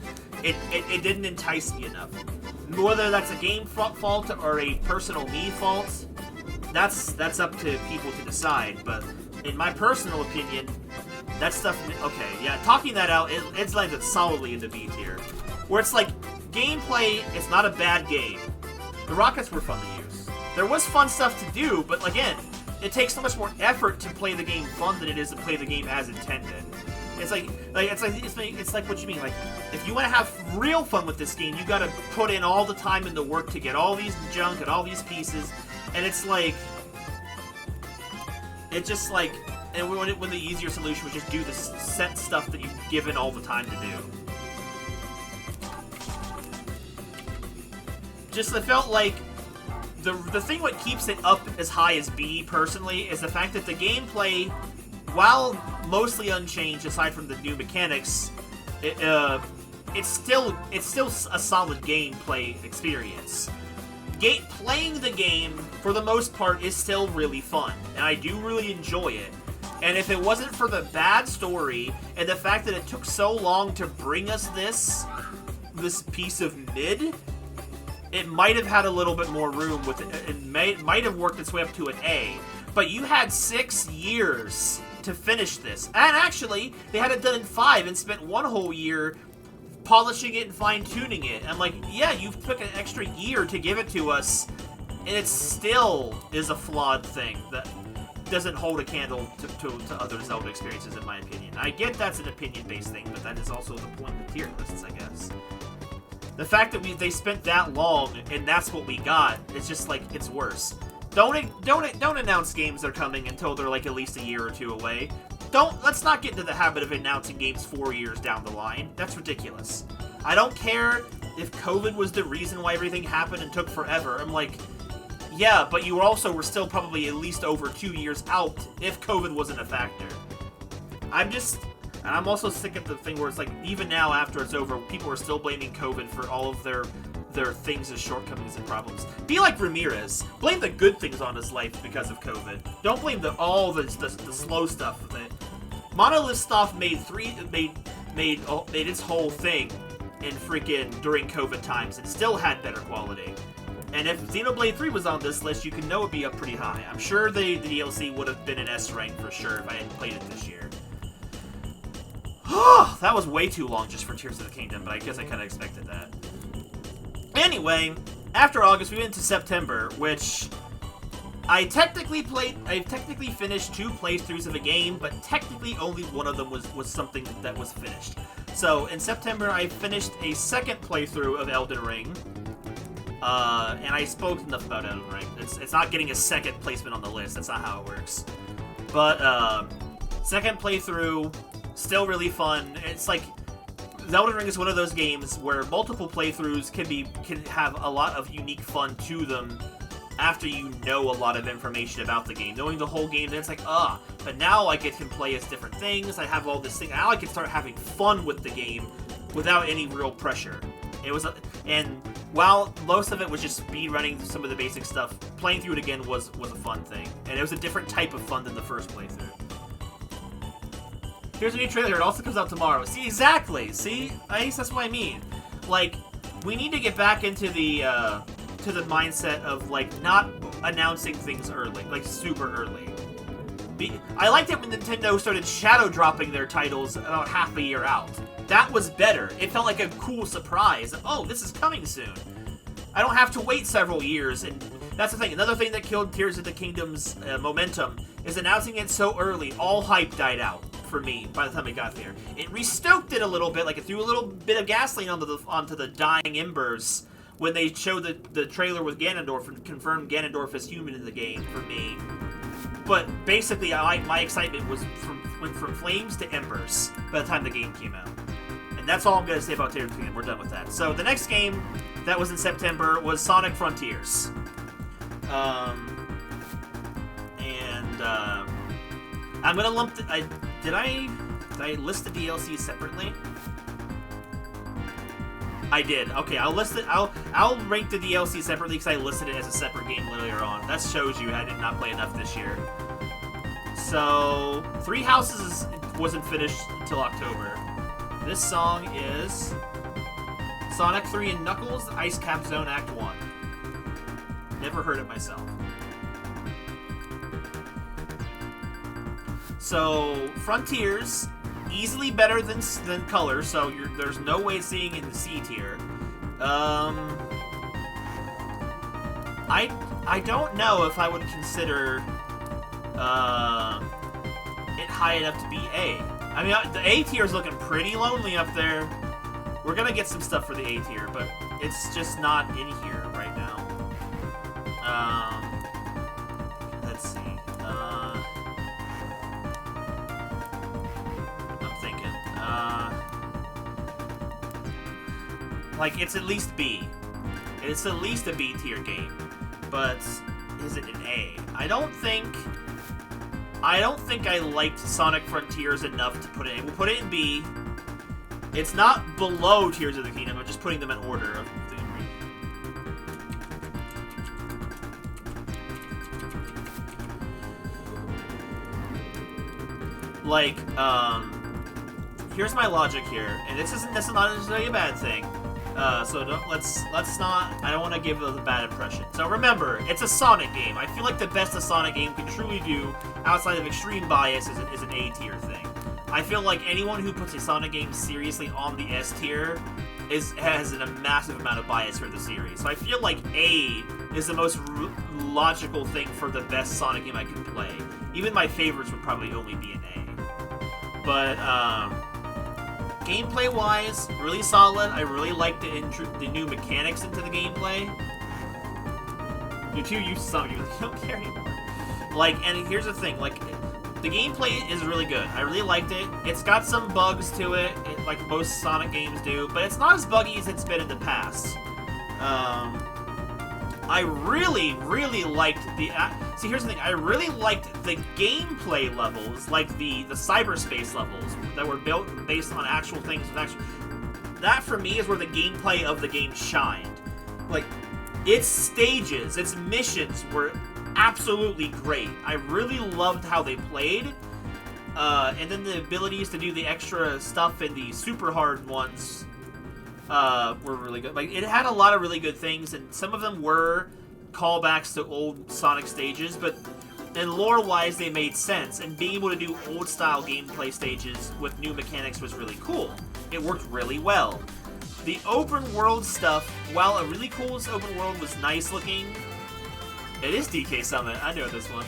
It didn't entice me enough. Whether that's a game fault or a personal me fault, that's up to people to decide, but in my personal opinion, that stuff... Okay, yeah, talking that out, it landed solidly into B tier. Where it's like, gameplay is not a bad game. The rockets were fun to use. There was fun stuff to do, but again, it takes so much more effort to play the game fun than it is to play the game as intended. It's like what you mean. Like, if you want to have real fun with this game, you got to put in all the time and the work to get all these junk and all these pieces, and it's like, And when the easier solution was just do the set stuff that you've given all the time to do. Just, I felt like the thing what keeps it up as high as B, personally, is the fact that the gameplay, while mostly unchanged aside from the new mechanics, it's still a solid gameplay experience. Playing the game, for the most part, is still really fun, and I do really enjoy it. And if it wasn't for the bad story, and the fact that it took so long to bring us this piece of mid, it might have had a little bit more room with it. It might have worked its way up to an A. But you had 6 years to finish this. And actually, they had it done in 5 and spent 1 whole year polishing it and fine-tuning it. I'm like, yeah, you took an extra year to give it to us, and it still is a flawed thing that doesn't hold a candle to other Zelda experiences, in my opinion. I get that's an opinion-based thing, but that is also the point of tier lists, I guess. The fact that they spent that long and that's what we got, it's just like, it's worse. Don't announce games that are coming until they're like at least a year or 2 away. Let's not get into the habit of announcing games 4 years down the line. That's ridiculous. I don't care if COVID was the reason why everything happened and took forever. I'm like, yeah, but you also were still probably at least over 2 years out if COVID wasn't a factor. And I'm also sick of the thing where it's like, even now after it's over, people are still blaming COVID for all of their things as shortcomings and problems. Be like Ramirez. Blame the good things on his life because of COVID. Don't blame all the slow stuff. Monolith stuff made its whole thing in freaking during COVID times and still had better quality. And if Xenoblade 3 was on this list, you can know it'd be up pretty high. I'm sure the DLC would have been an S rank for sure if I hadn't played it this year. That was way too long just for Tears of the Kingdom, but I guess I kind of expected that. Anyway, after August, we went into September, which I technically finished 2 playthroughs of a game, but technically only one of them was something that was finished. So, in September, I finished a second playthrough of Elden Ring, and I spoke enough about Elden Ring. It's not getting a second placement on the list, that's not how it works. But, second playthrough, still really fun. It's like, Elden Ring is one of those games where multiple playthroughs can have a lot of unique fun to them after you know a lot of information about the game. Knowing the whole game, then it's like, but now I can play as different things, I have all this thing, now I can start having fun with the game without any real pressure. And while most of it was just speed running some of the basic stuff, playing through it again was a fun thing. And it was a different type of fun than the first playthrough. Here's a new trailer, it also comes out tomorrow. See, exactly! See? I guess that's what I mean. Like, we need to get back into the mindset of, like, not announcing things early. Like, super early. I liked it when Nintendo started shadow dropping their titles about half a year out. That was better. It felt like a cool surprise. Oh, this is coming soon. I don't have to wait several years, and that's the thing. Another thing that killed Tears of the Kingdom's momentum is announcing it so early. All hype died out for me by the time it got there. It restoked it a little bit, like it threw a little bit of gasoline onto the dying embers when they showed the trailer with Ganondorf and confirmed Ganondorf as human in the game for me. But basically, my excitement went from flames to embers by the time the game came out. And that's all I'm going to say about Tears of the Kingdom. We're done with that. So the next game that was in September was Sonic Frontiers. I'm gonna lump did I list the DLC separately? I did. Okay, I'll list it. I'll rank the DLC separately because I listed it as a separate game earlier on. That shows you I did not play enough this year. So, Three Houses wasn't finished until October. This song is Sonic 3 and Knuckles, Ice Cap Zone Act 1. Never heard it myself. So, Frontiers, easily better than Color, so there's no way of seeing in the C tier. I don't know if I would consider it high enough to be A. I mean, the A tier is looking pretty lonely up there. We're gonna get some stuff for the A tier, but it's just not in here right now. Let's see. Like, it's at least B. It's at least a B tier game. But is it an A? I don't think I liked Sonic Frontiers enough to put it in. We'll put it in B. It's not below Tears of the Kingdom. I'm just putting them in order of the like, here's my logic here, and this is not necessarily a bad thing. So let's not. I don't want to give a bad impression. So remember, it's a Sonic game. I feel like the best a Sonic game can truly do, outside of extreme bias, is an A tier thing. I feel like anyone who puts a Sonic game seriously on the S tier has a massive amount of bias for the series. So I feel like A is the most logical thing for the best Sonic game I can play. Even my favorites would probably only be an A. But gameplay-wise, really solid. I really like the new mechanics into the gameplay. You're too used to Sonic, you don't care anymore. Like, and here's the thing, like, the gameplay is really good. I really liked it. It's got some bugs to it, like most Sonic games do, but it's not as buggy as it's been in the past. I really, really liked the... see, here's the thing. I really liked the gameplay levels, like the cyberspace levels that were built based on actual things. That, for me, is where the gameplay of the game shined. Like, its stages, its missions were absolutely great. I really loved how they played. And then the abilities to do the extra stuff in the super hard ones were really good. Like, it had a lot of really good things, and some of them were callbacks to old Sonic stages, but and lore-wise, they made sense. And being able to do old-style gameplay stages with new mechanics was really cool. It worked really well. The open-world stuff, while a really cool open world was nice-looking... It is DK Summit. I know this one.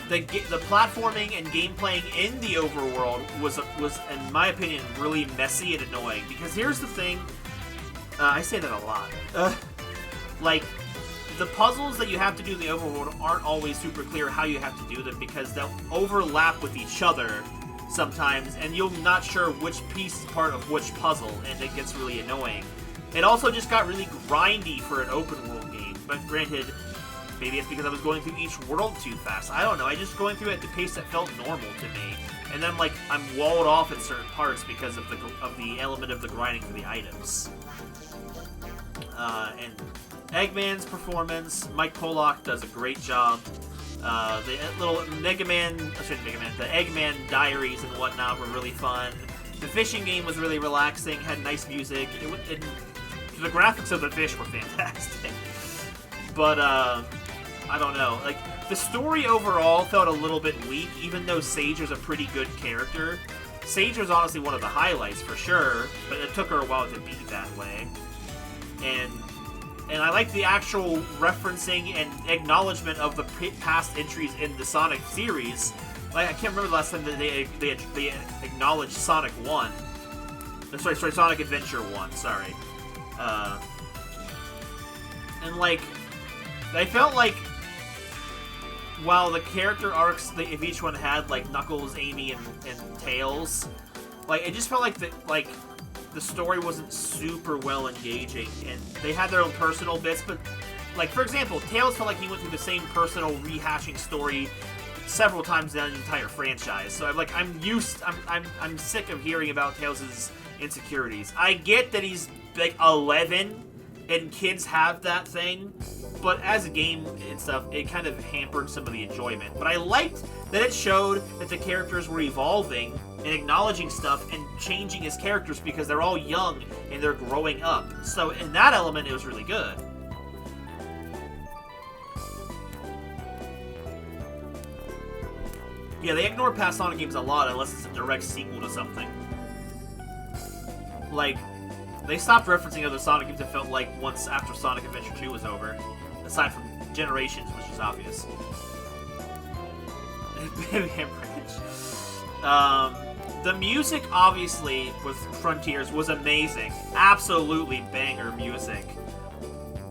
The platforming and gameplaying in the overworld was, in my opinion, really messy and annoying. Because here's the thing, I say that a lot. Like, the puzzles that you have to do in the overworld aren't always super clear how you have to do them because they'll overlap with each other sometimes, and you're not sure which piece is part of which puzzle, and it gets really annoying. It also just got really grindy for an open world game, but granted, maybe it's because I was going through each world too fast. I don't know, I just going through it at the pace that felt normal to me. And then, like, I'm walled off in certain parts because of the element of the grinding for the items. And Eggman's performance, Mike Pollock does a great job. The little the Eggman diaries and whatnot were really fun. The fishing game was really relaxing, had nice music. The graphics of the fish were fantastic. But, I don't know. Like, the story overall felt a little bit weak, even though Sage was a pretty good character. Sage was honestly one of the highlights, for sure, but it took her a while to be that way. And I like the actual referencing and acknowledgement of the past entries in the Sonic series. Like, I can't remember the last time that they acknowledged Sonic 1. Sorry, Sonic Adventure 1, sorry. And, like, I felt like while the character arcs of each one had, like, Knuckles, Amy, and Tails, like, it just felt like the story wasn't super well engaging, and they had their own personal bits, but, like, for example, Tails felt like he went through the same personal rehashing story several times in the entire franchise. So I'm sick of hearing about Tails' insecurities. I get that he's like 11 and kids have that thing, but as a game and stuff, it kind of hampered some of the enjoyment. But I liked that it showed that the characters were evolving and acknowledging stuff and changing his characters because they're all young and they're growing up. So in that element, it was really good. Yeah, they ignore past Sonic games a lot unless it's a direct sequel to something. Like, they stopped referencing other Sonic games, it felt like, once after Sonic Adventure 2 was over. Aside from Generations, which is obvious. The music, obviously, with Frontiers was amazing. Absolutely banger music.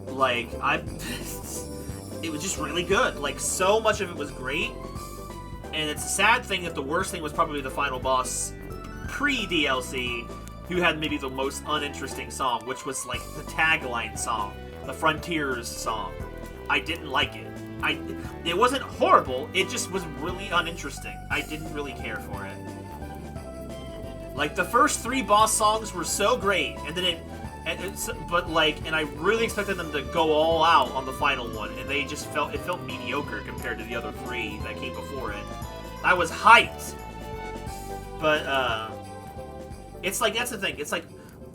Like, it was just really good. Like, so much of it was great. And it's a sad thing that the worst thing was probably the final boss pre-DLC who had maybe the most uninteresting song, which was like the tagline song, the Frontiers song. I didn't like it. It wasn't horrible, it just was really uninteresting. I didn't really care for it. Like, the first 3 boss songs were so great, and then and I really expected them to go all out on the final one, and it felt mediocre compared to the other 3 that came before it. I was hyped! But, it's like, that's the thing, it's like,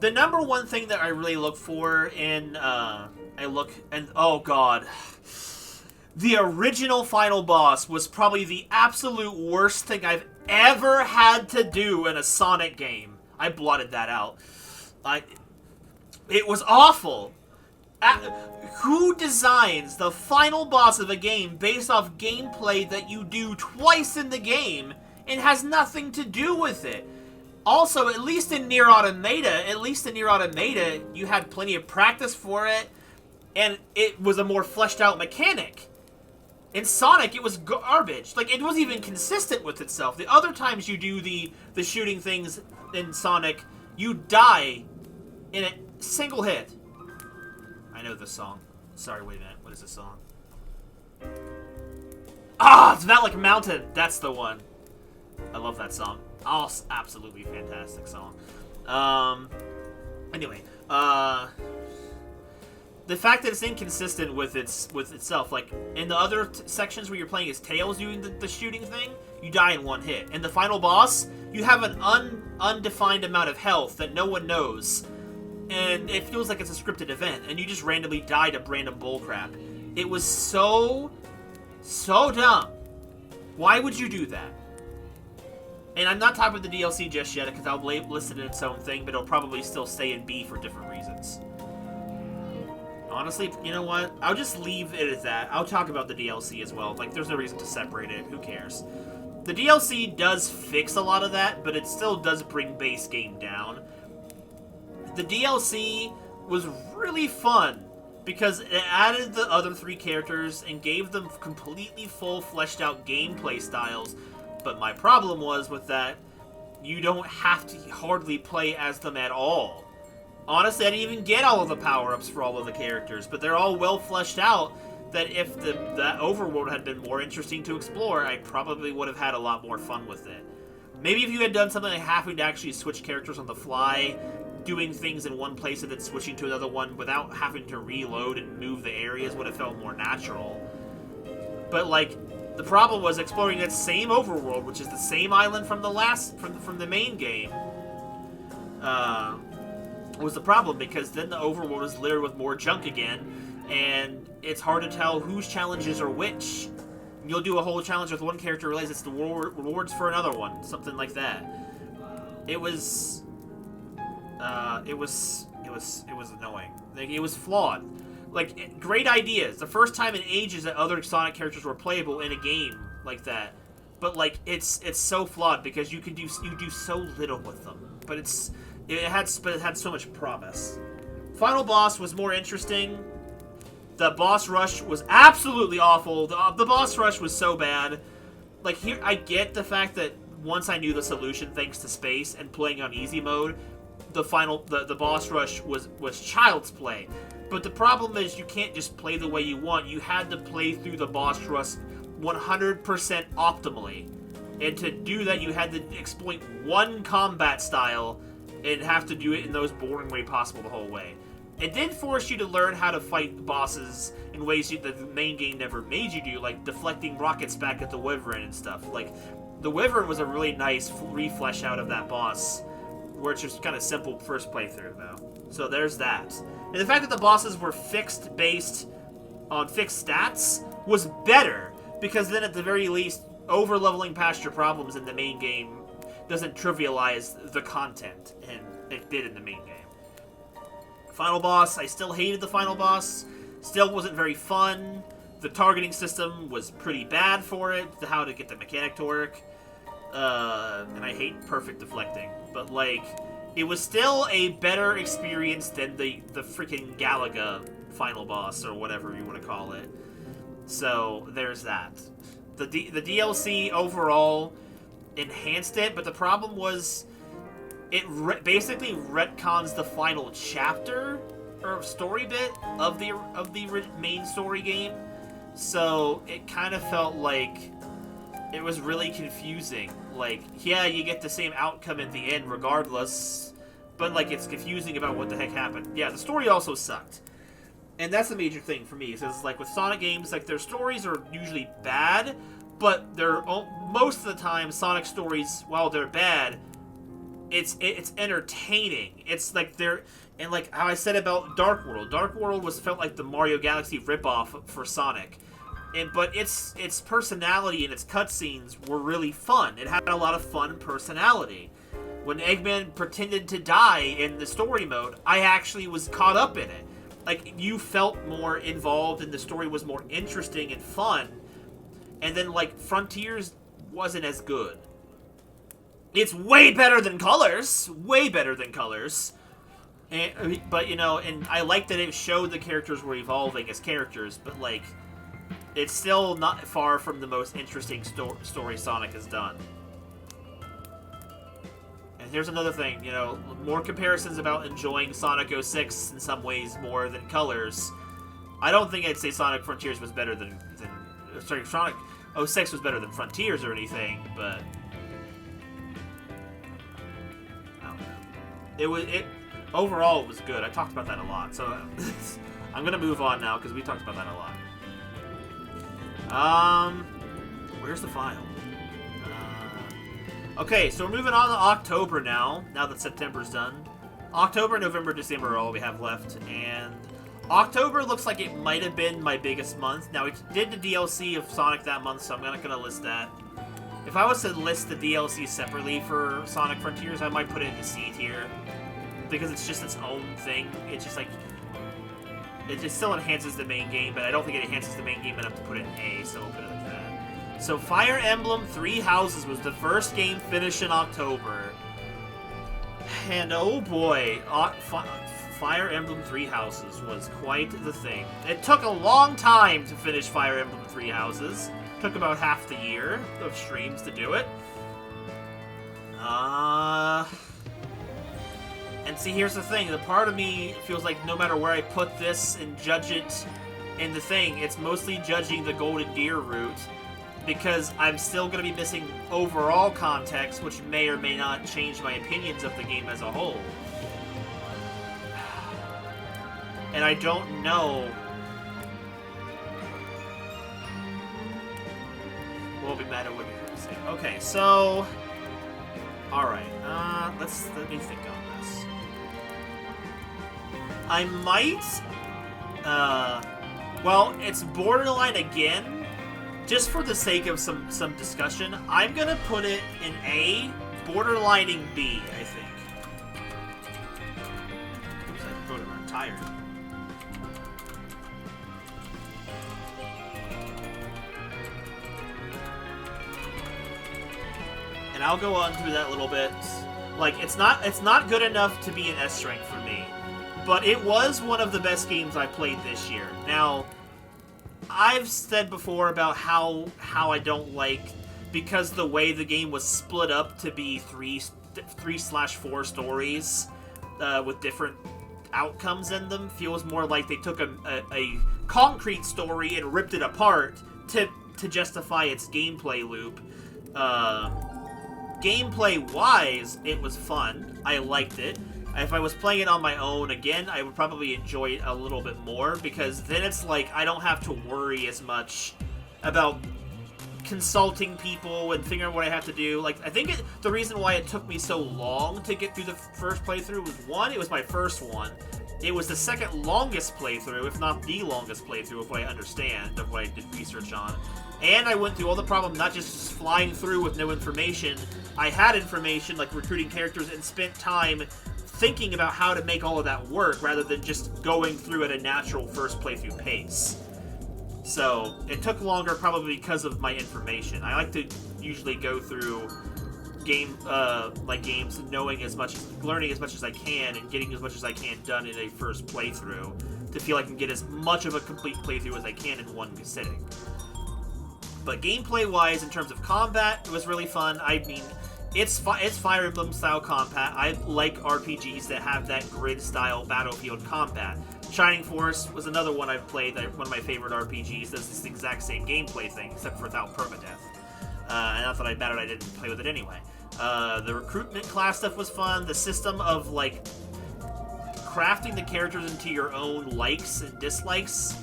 the number one thing that I really look for in, oh god. The original final boss was probably the absolute worst thing I've ever had to do in a Sonic game. I blotted that out. It was awful. Who designs the final boss of a game based off gameplay that you do twice in the game and has nothing to do with it? Also, at least in Nier Automata, you had plenty of practice for it, and it was a more fleshed out mechanic. In Sonic, it was garbage. Like, it wasn't even consistent with itself. The other times you do the shooting things in Sonic, you die in a single hit. I know this song. Sorry, wait a minute. What is this song? Ah, it's Metallic Mountain. That's the one. I love that song. Oh, absolutely fantastic song. Anyway, the fact that it's inconsistent with itself, like, in the other sections where you're playing as Tails doing the shooting thing, you die in one hit. In the final boss, you have an undefined amount of health that no one knows, and it feels like it's a scripted event, and you just randomly die to random bullcrap. It was so dumb. Why would you do that? And I'm not talking about the DLC just yet, because I'll list it in its own thing, but it'll probably still stay in B for different reasons. Honestly, you know what? I'll just leave it at that. I'll talk about the DLC as well. Like, there's no reason to separate it. Who cares? The DLC does fix a lot of that, but it still does bring base game down. The DLC was really fun because it added the other 3 characters and gave them completely full, fleshed out gameplay styles. But my problem was with that, you don't have to hardly play as them at all. Honestly, I didn't even get all of the power-ups for all of the characters, but they're all well fleshed out that if that overworld had been more interesting to explore, I probably would have had a lot more fun with it. Maybe if you had done something like having to actually switch characters on the fly, doing things in one place and then switching to another one without having to reload and move the areas would have felt more natural. But, like, the problem was exploring that same overworld, which is the same island from the main game, was the problem, because then the overworld is littered with more junk again, and it's hard to tell whose challenges are which. You'll do a whole challenge with one character, realize it's the rewards for another one, something like that. It was annoying. Like, it was flawed. Like, great ideas. The first time in ages that other Sonic characters were playable in a game like that. But, like, it's so flawed because you do so little with them. But it had so much promise. Final boss was more interesting. The boss rush was absolutely awful. The boss rush was so bad. Like, here, I get the fact that once I knew the solution thanks to space and playing on easy mode, the boss rush was child's play. But the problem is you can't just play the way you want. You had to play through the boss rush 100% optimally. And to do that, you had to exploit one combat style and have to do it in the most boring way possible the whole way. It did force you to learn how to fight bosses in ways that the main game never made you do, like deflecting rockets back at the Wyvern and stuff. Like, the Wyvern was a really nice reflesh out of that boss, where it's just kind of simple first playthrough, though. So there's that. And the fact that the bosses were fixed based on fixed stats was better, because then at the very least, over-leveling past your problems in the main game doesn't trivialize the content, and it did in the main game. Final boss, I still hated the final boss. Still wasn't very fun. The targeting system was pretty bad for it, how to get the mechanic to work. And I hate perfect deflecting. But, like, it was still a better experience than the freaking Galaga final boss, or whatever you want to call it. So, there's that. The DLC overall enhanced it, but the problem was it basically retcons the final chapter or story bit of the main story game. So it kind of felt like it was really confusing. Like, yeah, you get the same outcome at the end regardless, but like it's confusing about what the heck happened. Yeah, the story also sucked. And that's the major thing for me. Because like with Sonic games, like their stories are usually bad, but they're most of the time Sonic stories, while they're bad, it's entertaining. It's like they're, and like how I said about Dark World. Dark World felt like the Mario Galaxy ripoff for Sonic. But its personality and its cutscenes were really fun. It had a lot of fun personality. When Eggman pretended to die in the story mode, I actually was caught up in it. Like, you felt more involved and the story was more interesting and fun. And then, like, Frontiers wasn't as good. It's way better than Colors. Way better than Colors. But, you know, and I like that it showed the characters were evolving as characters, but, like, it's still not far from the most interesting story Sonic has done. And here's another thing, you know, more comparisons about enjoying Sonic 06 in some ways more than Colors. I don't think I'd say Sonic Frontiers was better than sorry, Sonic 06 was better than Frontiers or anything, but overall it was good. I talked about that a lot, so I'm gonna move on now because we talked about that a lot. Where's the file? Okay, so we're moving on to October now that September's done. October, November, December are all we have left, and October looks like it might have been my biggest month. Now, we did the DLC of Sonic that month, so I'm not gonna list that. If I was to list the DLC separately for Sonic Frontiers, I might put it in the C tier, because it's just its own thing. It's just like, it still enhances the main game, but I don't think it enhances the main game enough to put it in A, so we'll put it like that. So Fire Emblem Three Houses was the first game finished in October. And oh boy, Fire Emblem Three Houses was quite the thing. It took a long time to finish Fire Emblem Three Houses. It took about half the year of streams to do it. And see, here's the thing. The part of me feels like no matter where I put this and judge it in the thing, it's mostly judging the Golden Deer route, because I'm still going to be missing overall context, which may or may not change my opinions of the game as a whole. And I don't know. We'll be mad at what you're saying. Okay, so... Alright, let me think on this. I might... well, it's borderline again. Just for the sake of some discussion, I'm gonna put it in A, borderlining B, I think. Oops, I wrote it wrong. Tired. And I'll go on through that a little bit. Like, it's not good enough to be an S rank for me, but it was one of the best games I played this year. Now, I've said before about how I don't like, because the way the game was split up to be 3/4 stories with different outcomes in them, feels more like they took a concrete story and ripped it apart to justify its gameplay loop. Gameplay-wise, it was fun. I liked it. If I was playing it on my own again, I would probably enjoy it a little bit more, because then it's like I don't have to worry as much about consulting people and figuring out what I have to do. Like, I think the reason why it took me so long to get through the first playthrough was, one, it was my first one. It was the second longest playthrough, if not the longest playthrough, of what I understand, of what I did research on. And I went through all the problem, not just flying through with no information. I had information, like recruiting characters, and spent time thinking about how to make all of that work, rather than just going through at a natural first playthrough pace. So, it took longer probably because of my information. I like to usually go through games knowing as much, learning as much as I can, and getting as much as I can done in a first playthrough, to feel I can get as much of a complete playthrough as I can in one sitting. But gameplay-wise, in terms of combat, it was really fun. I mean, it's Fire Emblem style combat. I like RPGs that have that grid style battlefield combat. Shining Force was another one I've played, one of my favorite RPGs. Does this exact same gameplay thing, except for without permadeath. And not that I mattered, I didn't play with it anyway. The recruitment class stuff was fun. The system of, like, crafting the characters into your own likes and dislikes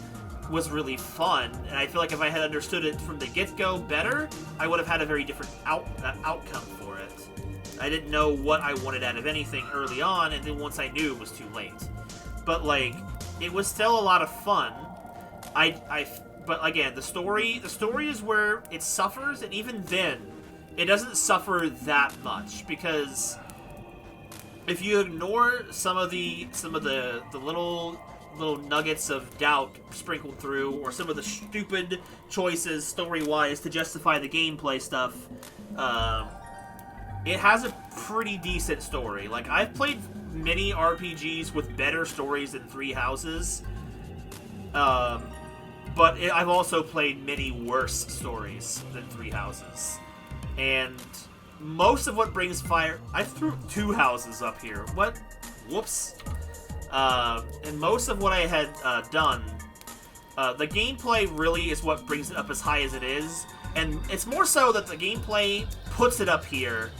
was really fun. And I feel like if I had understood it from the get-go better, I would have had a very different outcome for it. I didn't know what I wanted out of anything early on, and then once I knew, it was too late. But, like, it was still a lot of fun. But again, the story is where it suffers, and even then, it doesn't suffer that much, because if you ignore some of the little nuggets of doubt sprinkled through, or some of the stupid choices story-wise to justify the gameplay stuff, it has a pretty decent story. Like, I've played many RPGs with better stories than Three Houses, but I've also played many worse stories than Three Houses. And most of what brings fire... I threw 2 houses up here. What? Whoops. And most of what I had done, the gameplay really is what brings it up as high as it is. And it's more so that the gameplay puts it up here.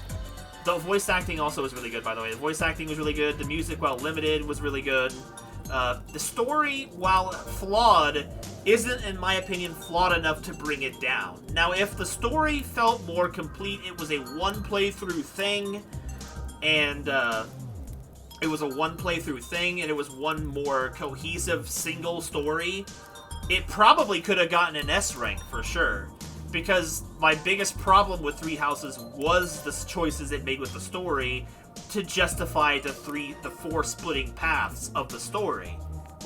The voice acting also was really good, by the way. The voice acting was really good. The music, while limited, was really good. The story, while flawed, isn't, in my opinion, flawed enough to bring it down. Now, if the story felt more complete, it was a one playthrough thing, and it was one more cohesive single story, it probably could have gotten an S rank for sure. Because my biggest problem with Three Houses was the choices it made with the story to justify the 4 splitting paths of the story.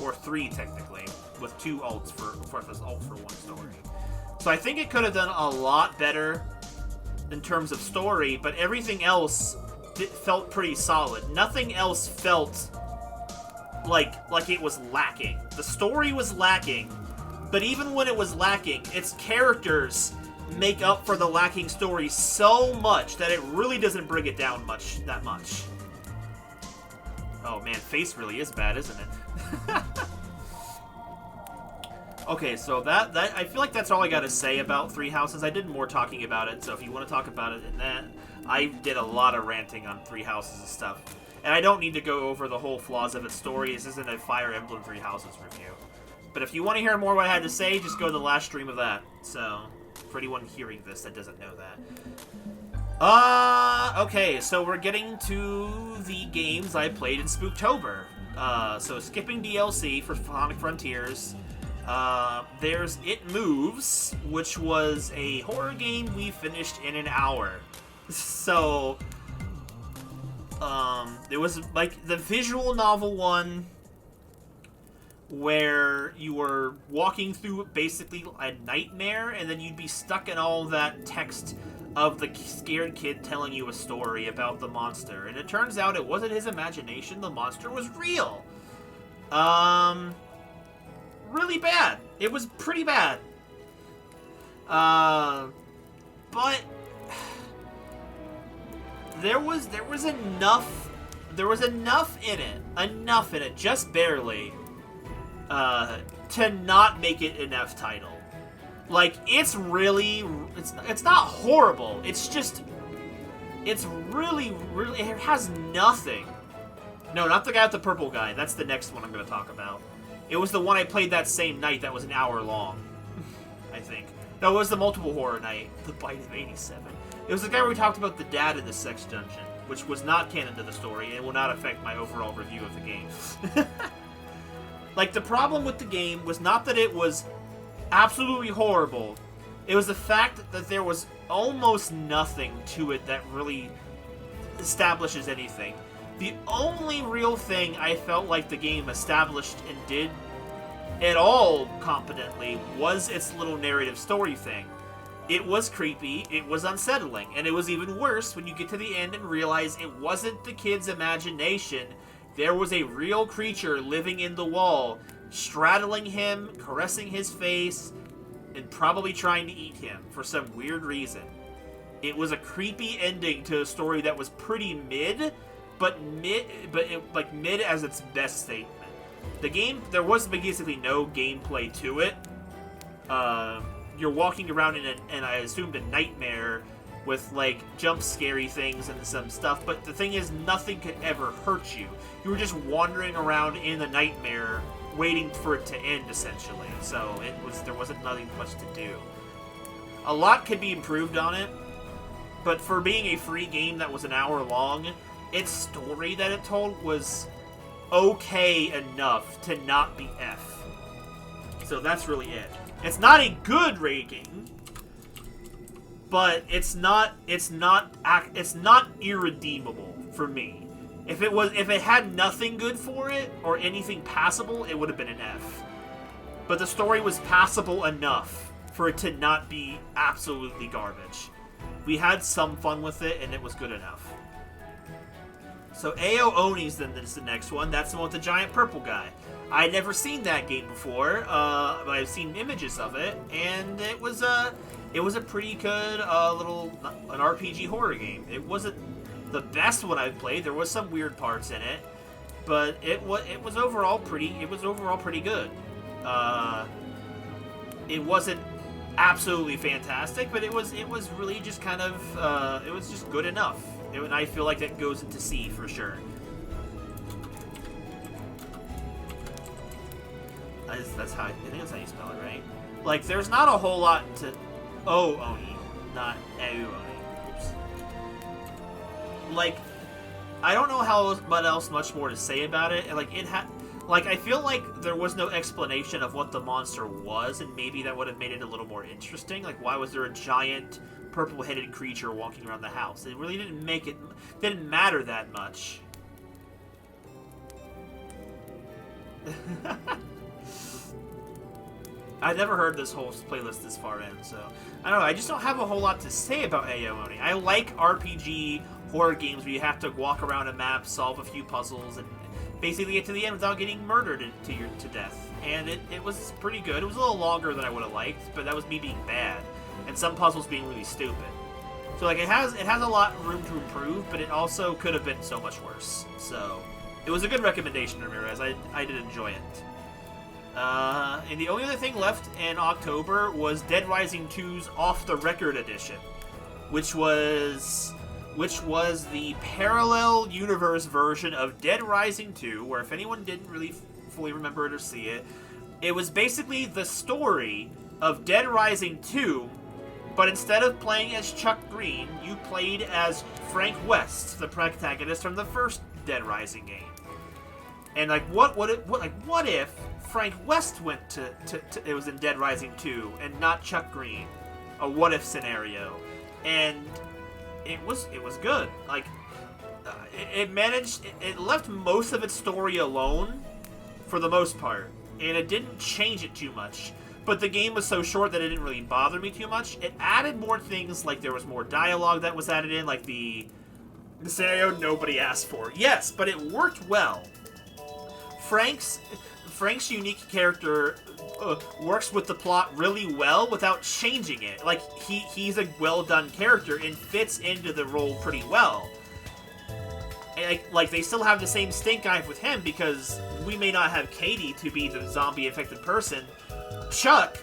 Or 3, technically, with 2 alts for one story. So I think it could have done a lot better in terms of story, but everything else felt pretty solid. Nothing else felt like it was lacking. The story was lacking, but even when it was lacking, its characters make up for the lacking story so much that it really doesn't bring it down that much. Oh man, face really is bad, isn't it? Okay, so that I feel like that's all I gotta say about Three Houses. I did more talking about it, so if you want to talk about it in that, I did a lot of ranting on Three Houses and stuff. And I don't need to go over the whole flaws of its story. This isn't a Fire Emblem Three Houses review. But if you want to hear more what I had to say, just go to the last stream of that. So, for anyone hearing this that doesn't know that. Okay, so we're getting to the games I played in Spooktober. So skipping DLC for Sonic Frontiers. There's It Moves, which was a horror game we finished in an hour. So, it was like the visual novel one, where you were walking through basically a nightmare, and then you'd be stuck in all that text of the scared kid telling you a story about the monster. And it turns out it wasn't his imagination, the monster was real. Really bad. It was pretty bad. But there was enough in it, just barely, to not make it an F title. Like, it's not horrible. It's really, it has nothing. No, not the guy with the purple guy. That's the next one I'm going to talk about. It was the one I played that same night that was an hour long, I think. No, it was the multiple horror night, the Bite of 87. It was the guy where we talked about the dad in the sex dungeon, which was not canon to the story and will not affect my overall review of the game. Like, the problem with the game was not that it was absolutely horrible. It was the fact that there was almost nothing to it that really establishes anything. The only real thing I felt like the game established and did at all competently was its little narrative story thing. It was creepy, it was unsettling, and it was even worse when you get to the end and realize it wasn't the kid's imagination. There was a real creature living in the wall, straddling him, caressing his face, and probably trying to eat him for some weird reason. It was a creepy ending to a story that was pretty mid, but mid as its best statement. The game, there was basically no gameplay to it. You're walking around in I assumed a nightmare with like jump scary things and some stuff, but the thing is, nothing could ever hurt you. You were just wandering around in the nightmare waiting for it to end, essentially. So there wasn't nothing much to do. A lot could be improved on it, but for being a free game that was an hour long, its story that it told was okay enough to not be F. So that's really it. It's not a good rating, but it's not irredeemable for me. If it had nothing good for it or anything passable, it would have been an F. But the story was passable enough for it to not be absolutely garbage. We had some fun with it, and it was good enough. So Ao Oni's then is the next one. That's the one with the giant purple guy. I'd never seen that game before, but I've seen images of it, and it was a pretty good an RPG horror game. It wasn't the best one I've played. There was some weird parts in it, but it was overall pretty good. It wasn't absolutely fantastic, but it was really just kind of it was just good enough. And I feel like that goes into C for sure. That's how I think that's how you spell it, right? Like, there's not a whole lot to Oni, not Oni. Oops. Like, I don't know what else much more to say about it. Like, I feel like there was no explanation of what the monster was, and maybe that would have made it a little more interesting. Like, why was there a giant purple-headed creature walking around the house? It really didn't matter that much. I've never heard this whole playlist this far in, so I don't know. I just don't have a whole lot to say about Ao Oni. I like RPG horror games where you have to walk around a map, solve a few puzzles, and basically get to the end without getting murdered to death. And it was pretty good. It was a little longer than I would have liked, but that was me being bad, and some puzzles being really stupid. So like it has a lot of room to improve, but it also could have been so much worse. So it was a good recommendation, Ramirez. I did enjoy it. And the only other thing left in October was Dead Rising 2's Off the Record edition, which was the parallel universe version of Dead Rising 2, where if anyone didn't really fully remember it or see it, it was basically the story of Dead Rising 2, but instead of playing as Chuck Green, you played as Frank West, the protagonist from the first Dead Rising game. And like, what if Frank West went to it was in Dead Rising 2 and not Chuck Green? A what if scenario. And it was good. Like, it left most of its story alone for the most part, and it didn't change it too much. But the game was so short that it didn't really bother me too much. It added more things, like there was more dialogue that was added in, like the scenario nobody asked for. Yes, but it worked well. Frank's unique character works with the plot really well without changing it. Like, he's a well-done character and fits into the role pretty well. And like they still have the same stink eye with him because we may not have Katie to be the zombie-infected person. Frank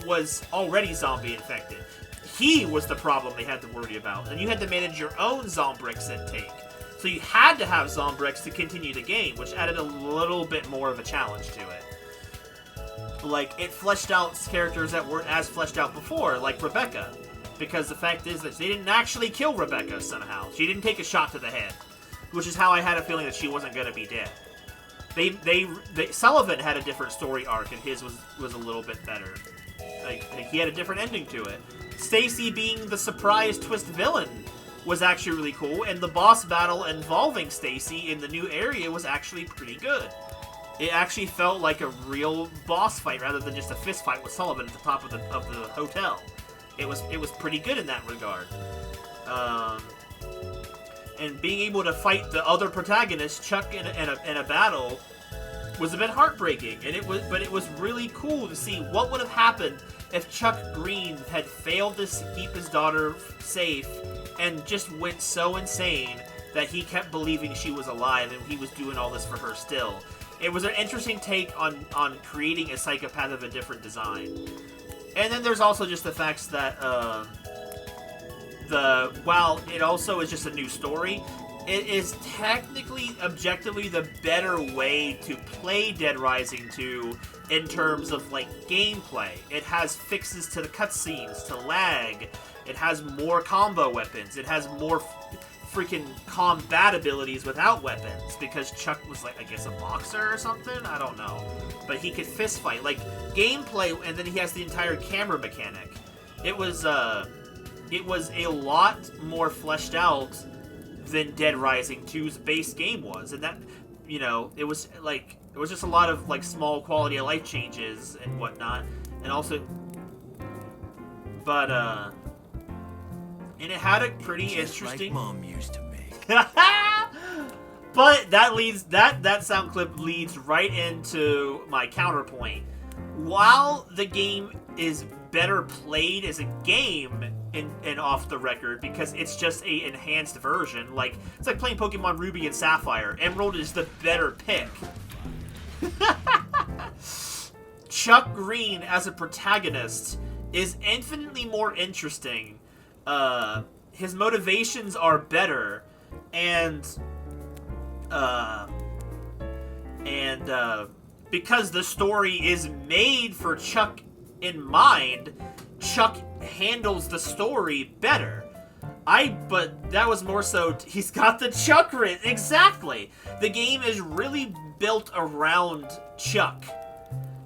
was already zombie-infected. He was the problem they had to worry about. And you had to manage your own Zombrix intake. So you had to have Zombrix to continue the game, which added a little bit more of a challenge to it. Like, it fleshed out characters that weren't as fleshed out before, like Rebecca. Because the fact is that they didn't actually kill Rebecca somehow. She didn't take a shot to the head. Which is how I had a feeling that she wasn't going to be dead. Sullivan had a different story arc, and his was a little bit better. Like, he had a different ending to it. Stacy being the surprise twist villain was actually really cool, and the boss battle involving Stacy in the new area was actually pretty good. It actually felt like a real boss fight rather than just a fist fight with Sullivan at the top of the hotel. It was pretty good in that regard. And being able to fight the other protagonist, Chuck, in a battle was a bit heartbreaking, and but it was really cool to see what would have happened if Chuck Green had failed to keep his daughter safe and just went so insane that he kept believing she was alive and he was doing all this for her still. It was an interesting take on creating a psychopath of a different design. And then there's also just the facts that while it also is just a new story, it is technically, objectively, the better way to play Dead Rising 2 in terms of, like, gameplay. It has fixes to the cutscenes, to lag. It has more combo weapons. It has more freaking combat abilities without weapons, because Chuck was, like, I guess a boxer or something? I don't know. But he could fist fight. Like, gameplay, and then he has the entire camera mechanic. It was a lot more fleshed out than Dead Rising 2's base game was, and that, you know, it was just a lot of, like, small quality of life changes and whatnot, and also, but and it had a pretty Just interesting. like Mom used to make. But that sound clip leads right into my counterpoint. While the game is better played as a game in Off the Record, because it's just a enhanced version, like it's like playing Pokemon Ruby and Sapphire. Emerald is the better pick. Chuck Green as a protagonist is infinitely more interesting. His motivations are better, and because the story is made for Chuck in mind, Chuck handles the story better. But that was more so, he's got the Chuck writ. Exactly. The game is really built around Chuck.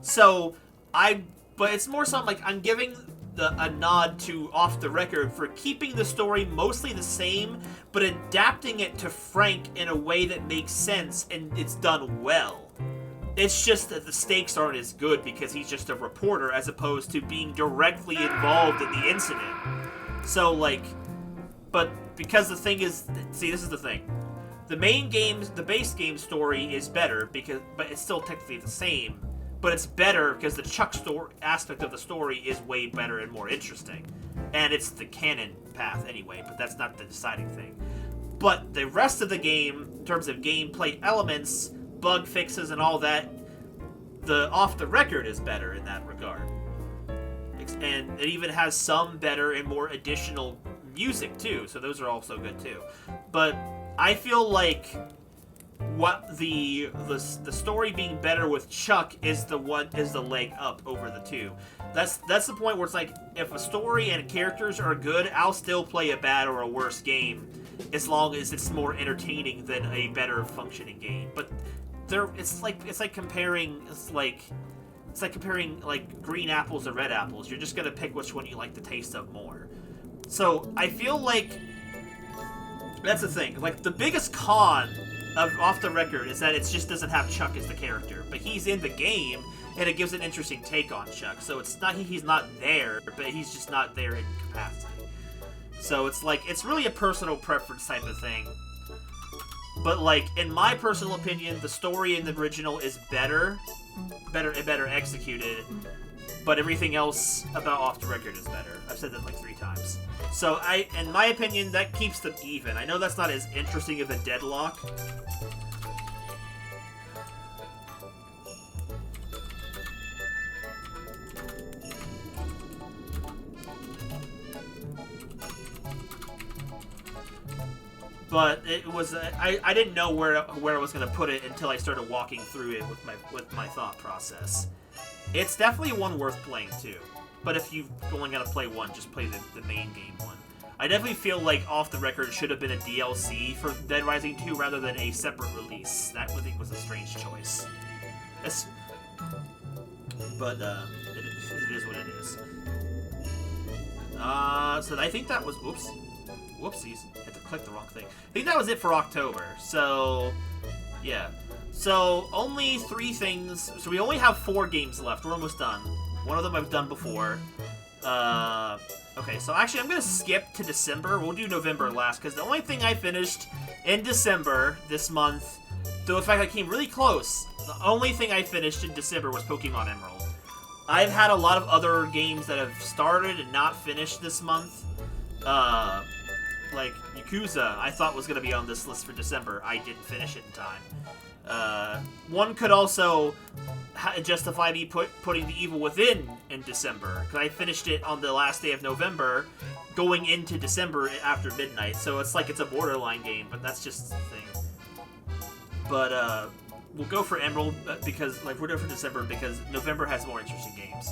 So, but it's more so, I'm giving a nod to Off the Record for keeping the story mostly the same, but adapting it to Frank in a way that makes sense, and it's done well. It's just that the stakes aren't as good because he's just a reporter as opposed to being directly involved in the incident. So, but because the thing is, see, this is the thing. The base game story is better but it's still technically the same. But it's better because the Chuck aspect of the story is way better and more interesting. And it's the canon path anyway, but that's not the deciding thing. But the rest of the game, in terms of gameplay elements, bug fixes and all that, the Off the Record is better in that regard. And it even has some better and more additional music too, so those are also good too. But I feel like what the story being better with Chuck is the leg up over the two. That's the point where it's like, if a story and characters are good, I'll still play a bad or a worse game as long as it's more entertaining than a better functioning game. But it's like comparing green apples to red apples. You're just gonna pick which one you like the taste of more. So I feel like that's the thing. Like, the biggest con of Off the Record is that it just doesn't have Chuck as the character, but he's in the game, and it gives an interesting take on Chuck. So it's not he's not there, but he's just not there in capacity. So it's really a personal preference type of thing. But in my personal opinion, the story in the original is better executed, but everything else about Off the Record is better. I've said that 3 times. So in my opinion, that keeps them even. I know that's not as interesting of a deadlock. But it was I didn't know where I was gonna put it until I started walking through it with my thought process. It's definitely one worth playing too. But if you only gotta play one, just play the main game one. I definitely feel like Off the Record should have been a DLC for Dead Rising 2 rather than a separate release. That I think was a strange choice. But it is what it is. So I think that was whoopsies. Had to click the wrong thing. I think that was it for October. So yeah. So only 3 things. So we only have 4 games left. We're almost done. One of them I've done before. Okay, so actually I'm going to skip to December. We'll do November last, because the only thing I finished in December this month Though in fact I came really close. The only thing I finished in December was Pokemon Emerald. I've had a lot of other games that have started and not finished this month. Like Yakuza, I thought was going to be on this list for December. I didn't finish it in time. One could also justify me putting The Evil Within in December, because I finished it on the last day of November, going into December after midnight. So it's like it's a borderline game, but that's just the thing. But we'll go for Emerald because, like, we're doing for December because November has more interesting games.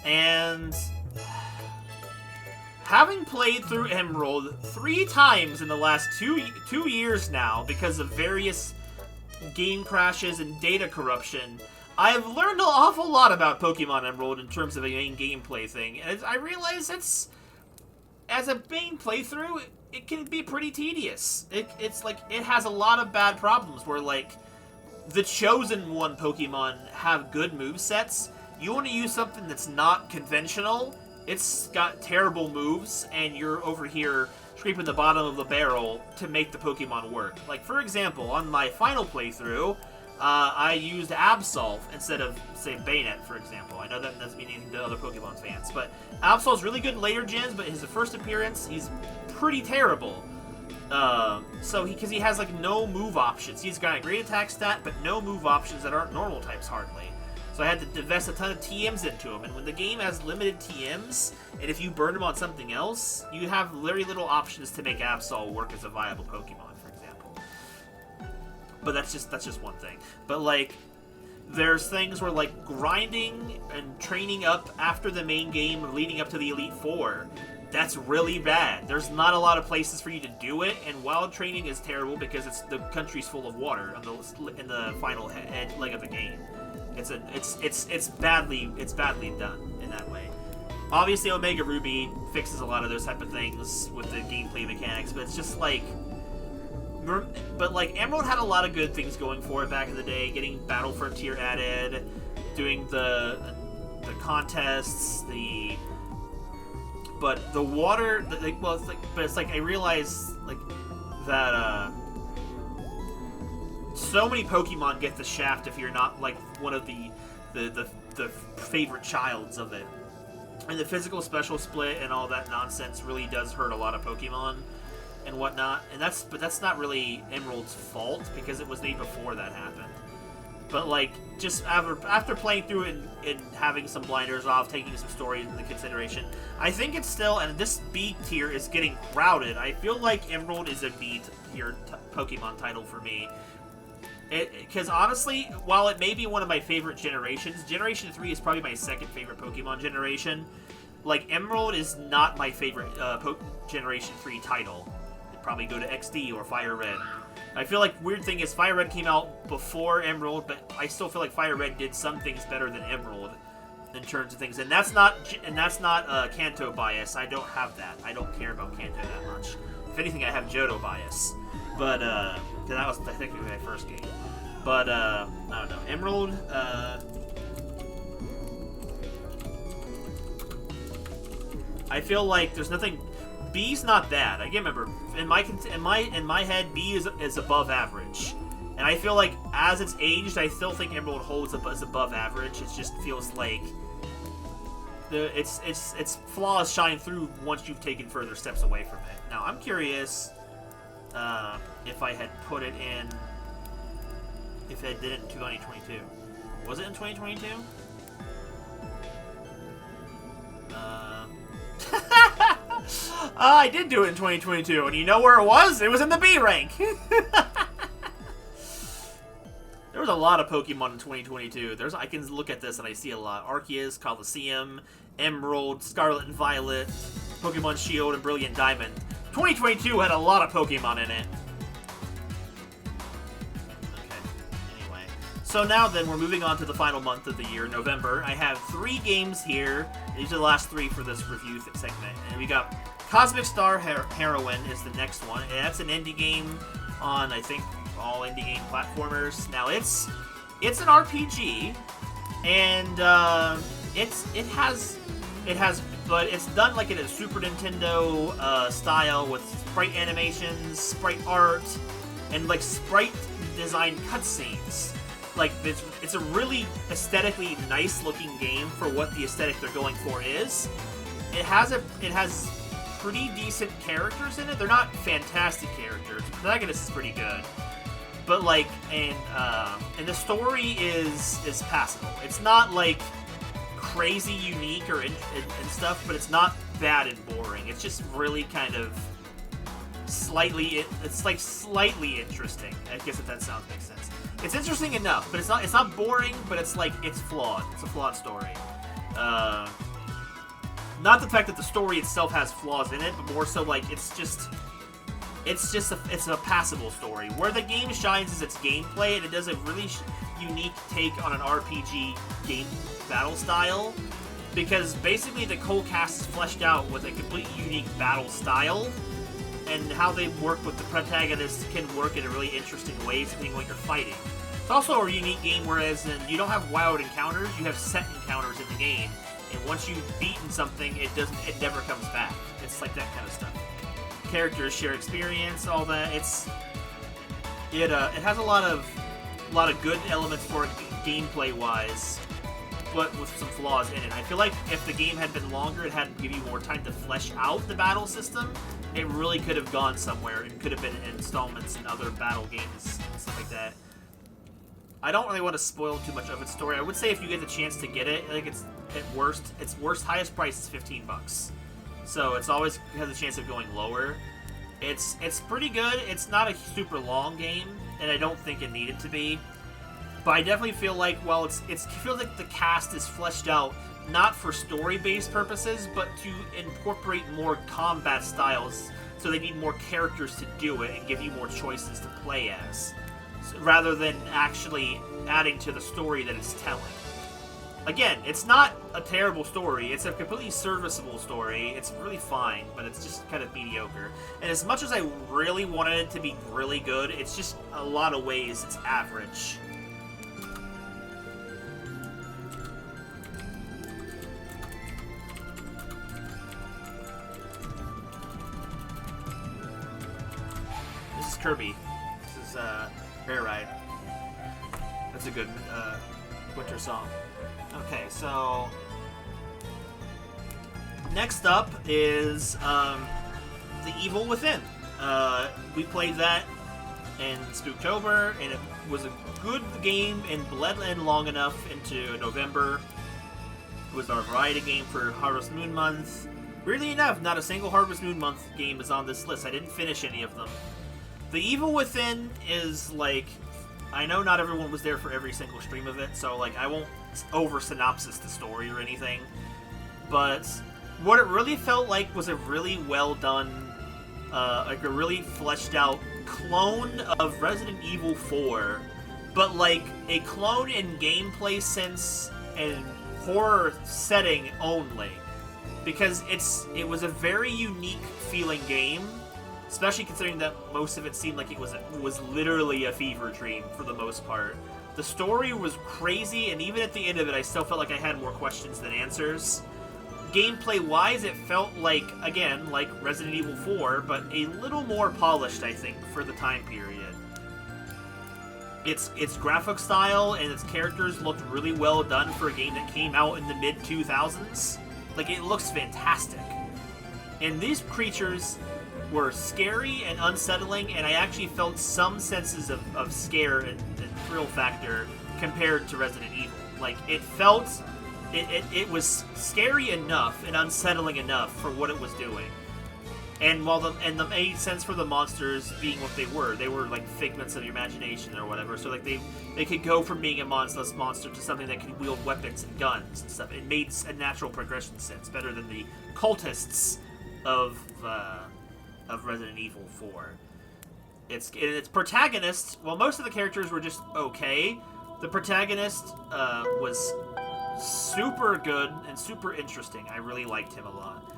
And having played through Emerald 3 times in the last two years now because of various game crashes and data corruption, I've learned an awful lot about Pokemon Emerald in terms of a main gameplay thing. And I realize it's, as a main playthrough, it can be pretty tedious. It's like, it has a lot of bad problems where, like, the Chosen One Pokemon have good movesets. You want to use something that's not conventional, it's got terrible moves, and you're over here scraping the bottom of the barrel to make the Pokemon work. Like, for example, on my final playthrough, I used Absol instead of, say, Bayonet, for example. I know that doesn't mean anything to other Pokemon fans, but Absol's really good in later gens, but his first appearance, he's pretty terrible. Because he has, like, no move options. He's got a great attack stat, but no move options that aren't normal types, hardly. So I had to invest a ton of TMs into him, and when the game has limited TMs, and if you burn him on something else, you have very little options to make Absol work as a viable Pokemon, for example. But that's just one thing. But, like, there's things where, like, grinding and training up after the main game leading up to the Elite Four, that's really bad. There's not a lot of places for you to do it, and wild training is terrible because the country's full of water in the final leg of the game. It's badly done in that way. Obviously, Omega Ruby fixes a lot of those type of things with the gameplay mechanics, but it's just like, but like Emerald had a lot of good things going for it back in the day. Getting Battle Frontier added, doing the contests, but the water, it's like I realized like that. So many Pokemon get the shaft if you're not, like, one of the favorite childs of it. And the physical special split and all that nonsense really does hurt a lot of Pokemon and whatnot. And that's not really Emerald's fault, because it was made before that happened. But, like, just after playing through it and having some blinders off, taking some stories into consideration, I think it's still, and this B tier is getting crowded. I feel like Emerald is a B tier Pokemon title for me. Because honestly, while it may be one of my favorite generations, Generation 3 is probably my second favorite Pokemon generation. Like, Emerald is not my favorite Generation 3 title. It'd probably go to XD or Fire Red. I feel like weird thing is Fire Red came out before Emerald, but I still feel like Fire Red did some things better than Emerald in terms of things. And that's not Kanto bias. I don't have that. I don't care about Kanto that much. If anything, I have Johto bias. But, that was technically my first game. But, I don't know. Emerald, I feel like there's nothing. B's not bad. I can't remember. In my head, B is above average. And I feel like as it's aged, I still think Emerald holds up as above average. It just feels like its flaws shine through once you've taken further steps away from it. Now, I'm curious if I had put it in, if I did it in 2022. Was it in 2022? I did do it in 2022, and you know where it was? It was in the B rank! There was a lot of Pokemon in 2022. I can look at this and I see a lot. Arceus, Colosseum, Emerald, Scarlet and Violet, Pokemon Shield, and Brilliant Diamond. 2022 had a lot of Pokemon in it. So now then, we're moving on to the final month of the year, November. I have 3 games here. These are the last 3 for this review segment. And we got Cosmic Star Heroine is the next one. And that's an indie game on, I think, all indie game platformers. Now, it's an RPG, and but it's done like in a Super Nintendo style with sprite animations, sprite art, and like sprite designed cutscenes. Like, it's a really aesthetically nice looking game for what the aesthetic they're going for is. It has pretty decent characters in it. They're not fantastic characters. The protagonist is pretty good. But like, and the story is passable. It's not like crazy unique and stuff, but it's not bad and boring. It's just really kind of slightly interesting. I guess if that sounds makes sense. It's interesting enough, but it's not boring. But it's flawed. It's a flawed story. Not the fact that the story itself has flaws in it, but more so like it's a passable story. Where the game shines is its gameplay, and it does a really unique take on an RPG game battle style. Because basically the whole cast is fleshed out with a completely unique battle style, and how they work with the protagonist can work in a really interesting ways depending on what you're fighting. It's also a unique game, whereas you don't have wild encounters, you have set encounters in the game, and once you've beaten something, it never comes back. It's like that kind of stuff. Characters share experience, all that. It has a lot of good elements for it gameplay wise, but with some flaws in it. I feel like if the game had been longer, it had to give you more time to flesh out the battle system. It really could have gone somewhere and could have been installments in other battle games and stuff like that. I don't really want to spoil too much of its story. I would say if you get the chance to get it, like its worst highest price is $15. So it's always has a chance of going lower. It's pretty good. It's not a super long game, and I don't think it needed to be. But I definitely feel like while it feels like the cast is fleshed out not for story-based purposes, but to incorporate more combat styles, so they need more characters to do it and give you more choices to play as, rather than actually adding to the story that it's telling. Again, it's not a terrible story. It's a completely serviceable story. It's really fine, but it's just kind of mediocre. And as much as I really wanted it to be really good, it's just a lot of ways it's average. This is Kirby. This is Rare Ride. That's a good winter song. Okay, so next up is The Evil Within. We played that in Spooktober, and it was a good game and bled in long enough into November. It was our variety game for Harvest Moon Month. Weirdly enough, not a single Harvest Moon Month game is on this list. I didn't finish any of them. The Evil Within is like, I know not everyone was there for every single stream of it, so like I won't over synopsis the story or anything, but what it really felt like was a really well done, like a really fleshed out clone of Resident Evil 4, but like a clone in gameplay sense and horror setting only, because it was a very unique feeling game. Especially considering that most of it seemed like it was literally a fever dream for the most part. The story was crazy, and even at the end of it, I still felt like I had more questions than answers. Gameplay-wise, it felt like, again, like Resident Evil 4, but a little more polished, I think, for the time period. Its graphic style and its characters looked really well done for a game that came out in the mid-2000s. Like, it looks fantastic. And these creatures were scary and unsettling, and I actually felt some senses of scare and thrill factor compared to Resident Evil. Like, it was scary enough and unsettling enough for what it was doing. And while the made sense for the monsters being what they were like figments of your imagination or whatever. So like they could go from being a mindless monster to something that could wield weapons and guns and stuff. It made a natural progression sense, better than the cultists of Resident Evil 4. Its protagonist, well, most of the characters were just okay. The protagonist was super good and super interesting. I really liked him a lot.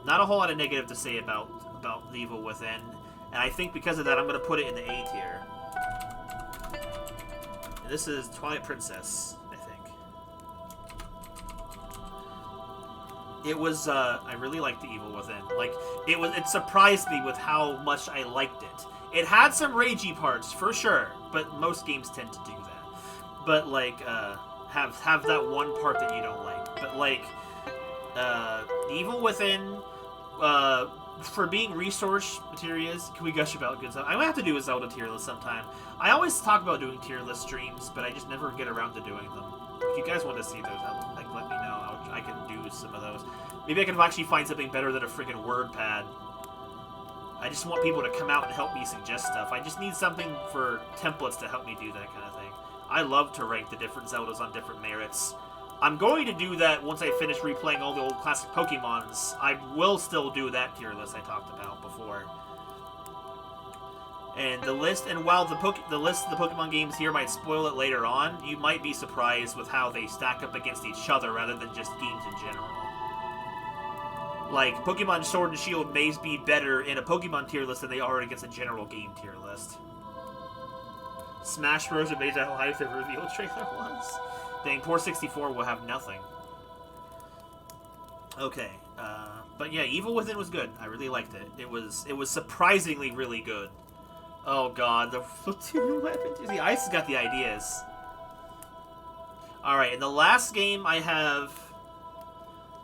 Not a whole lot of negative to say about The Evil Within, and I think because of that, I'm going to put it in the A tier. And this is Twilight Princess, I think. It was, I really liked The Evil Within. Like, it surprised me with how much I liked it. It had some ragey parts, for sure, but most games tend to do that. But, like, have that one part that you don't like. But, like, The Evil Within, for being resource materials, can we gush about good stuff? I might have to do a Zelda tier list sometime. I always talk about doing tier list streams, but I just never get around to doing them. If you guys want to see those, like, let me know. I can do some of those. Maybe I can actually find something better than a freaking WordPad. I just want people to come out and help me suggest stuff. I just need something for templates to help me do that kind of thing. I love to rank the different Zeldas on different merits. I'm going to do that once I finish replaying all the old classic Pokemons. I will still do that tier list I talked about before. And the list, and while the list of the Pokemon games here might spoil it later on, you might be surprised with how they stack up against each other rather than just games in general. Like, Pokemon Sword and Shield may be better in a Pokemon tier list than they are against a general game tier list. Smash Bros. Amazed at how hype the reveal trailer was. Dang, poor 64 will have nothing. Okay, but yeah, Evil Within was good. I really liked it. It was surprisingly really good. Oh god, the Platoon weapon. The Ice has got the ideas. Alright, and the last game I have...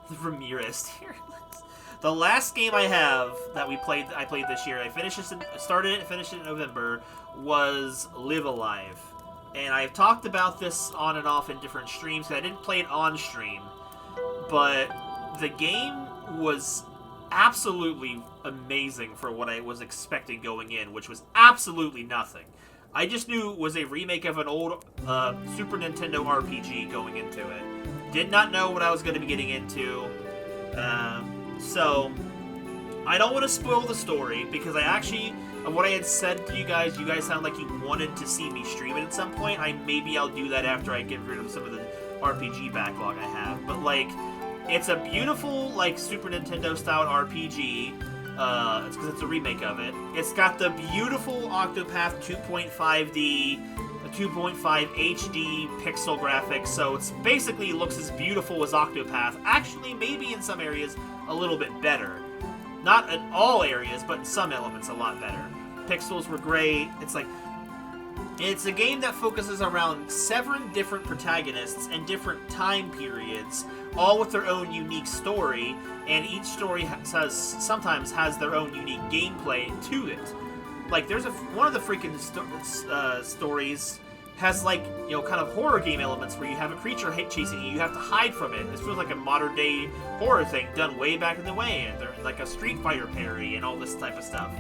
The Ramirez tier list. The last game I have that I played this year, started it and finished it in November, was Live Alive. And I've talked about this on and off in different streams, because I didn't play it on stream. But the game was absolutely amazing for what I was expecting going in, which was absolutely nothing. I just knew it was a remake of an old Super Nintendo RPG going into it. Did not know what I was going to be getting into. So, I don't want to spoil the story, because I actually... what I had said to you guys sound like you wanted to see me stream it at some point. Maybe I'll do that after I get rid of some of the RPG backlog I have. But, like, it's a beautiful, like, Super Nintendo-style RPG. It's because it's a remake of it. It's got the beautiful Octopath 2.5D, 2.5 HD pixel graphics, so it's basically looks as beautiful as Octopath. Actually, maybe in some areas, a little bit better. Not in all areas, but in some elements a lot better. Pixels were great. It's a game that focuses around 7 different protagonists and different time periods, all with their own unique story, and each story sometimes has their own unique gameplay to it. Like, there's one of the freaking stories has, like, you know, kind of horror game elements where you have a creature chasing you, you have to hide from it. This feels like a modern day horror thing done way back in the way, and they're like a Street Fighter parry and all this type of stuff.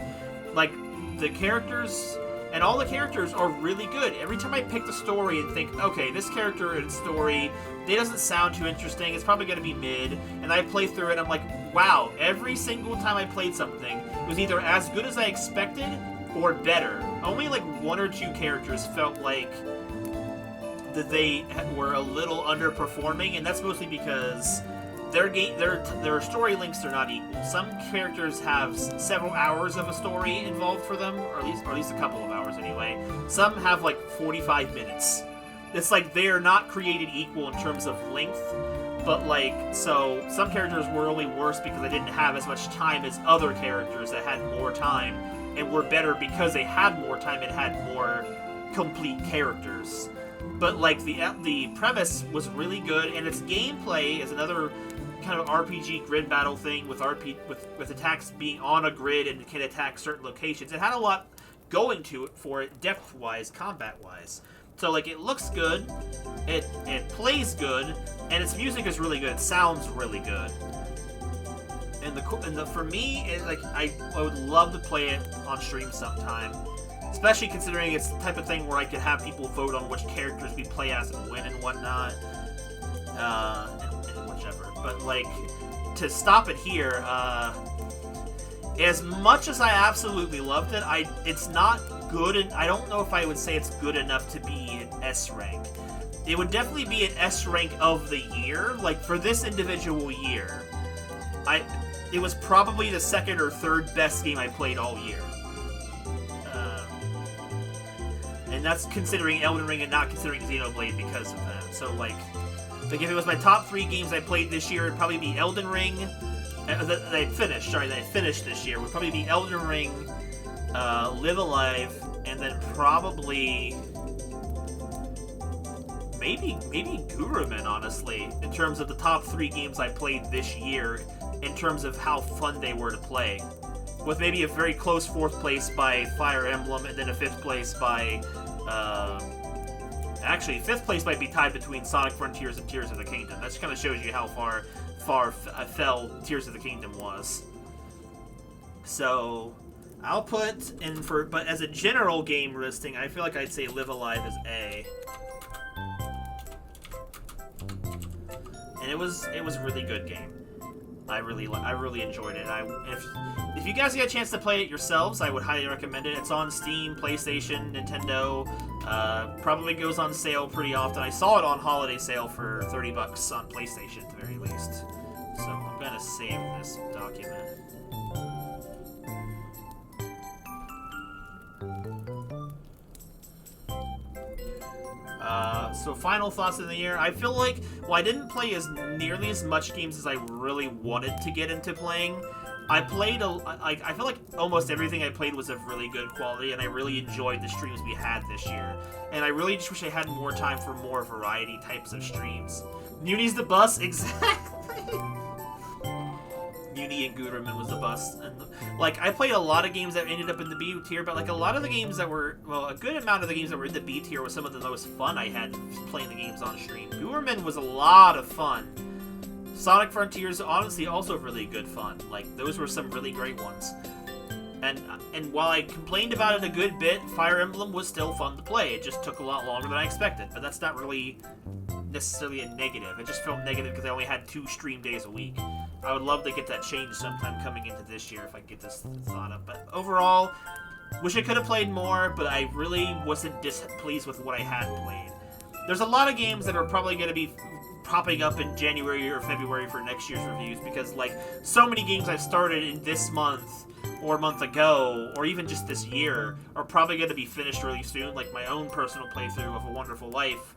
Like, the characters, and all the characters are really good. Every time I pick the story and think, okay, this character and story, it doesn't sound too interesting, it's probably going to be mid, and I play through it, I'm like, wow, every single time I played something, it was either as good as I expected, or better. Only like 1 or 2 characters felt like that they were a little underperforming, and that's mostly because their story links are not equal. Some characters have several hours of a story involved for them, or at least a couple of hours anyway. Some have like 45 minutes. It's like they're not created equal in terms of length, but like, so some characters were only worse because they didn't have as much time as other characters that had more time, and were better because they had more time and had more complete characters. But like the premise was really good, and its gameplay is another kind of RPG grid battle thing with attacks being on a grid and can attack certain locations. It had a lot going to it for it, depth-wise, combat-wise. So like, it looks good, it plays good, and its music is really good. It sounds really good. And for me, I would love to play it on stream sometime. Especially considering it's the type of thing where I could have people vote on which characters we play as and when and whatnot. And whichever. But, like, to stop it here, as much as I absolutely loved it, it's not good, and I don't know if I would say it's good enough to be an S rank. It would definitely be an S rank of the year. Like, for this individual year, it was probably the 2nd or 3rd best game I played all year. And that's considering Elden Ring and not considering Xenoblade because of that. So, like, Like, if it was my top 3 games I played this year, it'd probably be Elden Ring. That I finished this year would probably be Elden Ring, Live Alive, and then probably maybe Gurumin, honestly, in terms of the top 3 games I played this year, in terms of how fun they were to play. With maybe a very close 4th place by Fire Emblem, and then a 5th place by, actually, 5th place might be tied between Sonic Frontiers and Tears of the Kingdom. That just kind of shows you how far fell Tears of the Kingdom was. So, I'll put in but as a general game listing, I feel like I'd say Live Alive is A. And it was a really good game. I really enjoyed it. If you guys get a chance to play it yourselves, I would highly recommend it. It's on Steam, PlayStation, Nintendo. Probably goes on sale pretty often. I saw it on holiday sale for $30 on PlayStation at the very least. So I'm gonna save this document. So final thoughts of the year. I feel like, I didn't play nearly as much games as I really wanted to get into playing. I played I feel like almost everything I played was of really good quality, and I really enjoyed the streams we had this year. And I really just wish I had more time for more variety types of streams. Muni's the bus, exactly. Muni and Gurumin was the bus. And I played a lot of games that ended up in the B tier, but a lot of the games that were, a good amount of the games that were in the B tier were some of the most fun I had playing the games on stream. Gurumin was a lot of fun. Sonic Frontiers, honestly, also really good fun. Those were some really great ones. And while I complained about it a good bit, Fire Emblem was still fun to play. It just took a lot longer than I expected, but that's not really necessarily a negative. It just felt negative because I only had 2 stream days a week. I would love to get that changed sometime coming into this year if I get this thought up. But overall, wish I could have played more, but I really wasn't displeased with what I had played. There's a lot of games that are probably going to be popping up in January or February for next year's reviews because, so many games I've started in this month or a month ago, or even just this year, are probably going to be finished really soon. Like my own personal playthrough of A Wonderful Life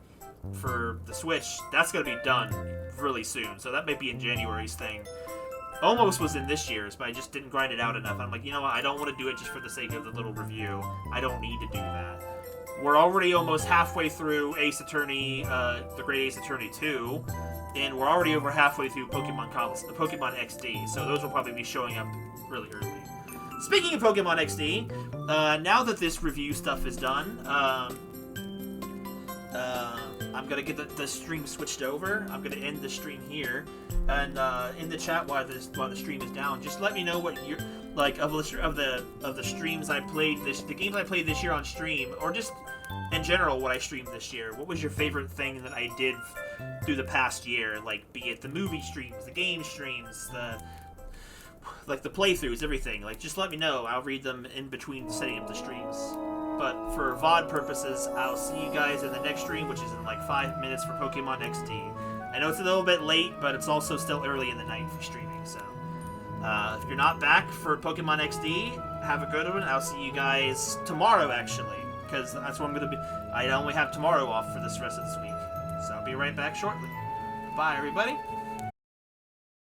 for the Switch, that's going to be done really soon. So that might be in January's thing. Almost was in this year's, but I just didn't grind it out enough. I'm like, you know what, I don't want to do it just for the sake of the little review. I don't need to do that. We're already almost halfway through Ace Attorney, The Great Ace Attorney 2, and we're already over halfway through Pokemon XD, so those will probably be showing up really early. Speaking of Pokemon XD, now that this review stuff is done, I'm gonna get the stream switched over. I'm gonna end the stream here, and in the chat while the stream is down, just let me know what you're of the streams I played the games I played this year on stream, or just in general what I streamed this year. What was your favorite thing that I did through the past year? Be it the movie streams, the game streams, the playthroughs, everything. Just let me know. I'll read them in between setting up the streams. But for VOD purposes, I'll see you guys in the next stream, which is in 5 minutes for Pokemon XD. I know it's a little bit late, but it's also still early in the night for streaming, so... if you're not back for Pokemon XD, have a good one. I'll see you guys tomorrow, actually, because that's what I'm going to be... I only have tomorrow off for this rest of this week. So I'll be right back shortly. Bye, everybody.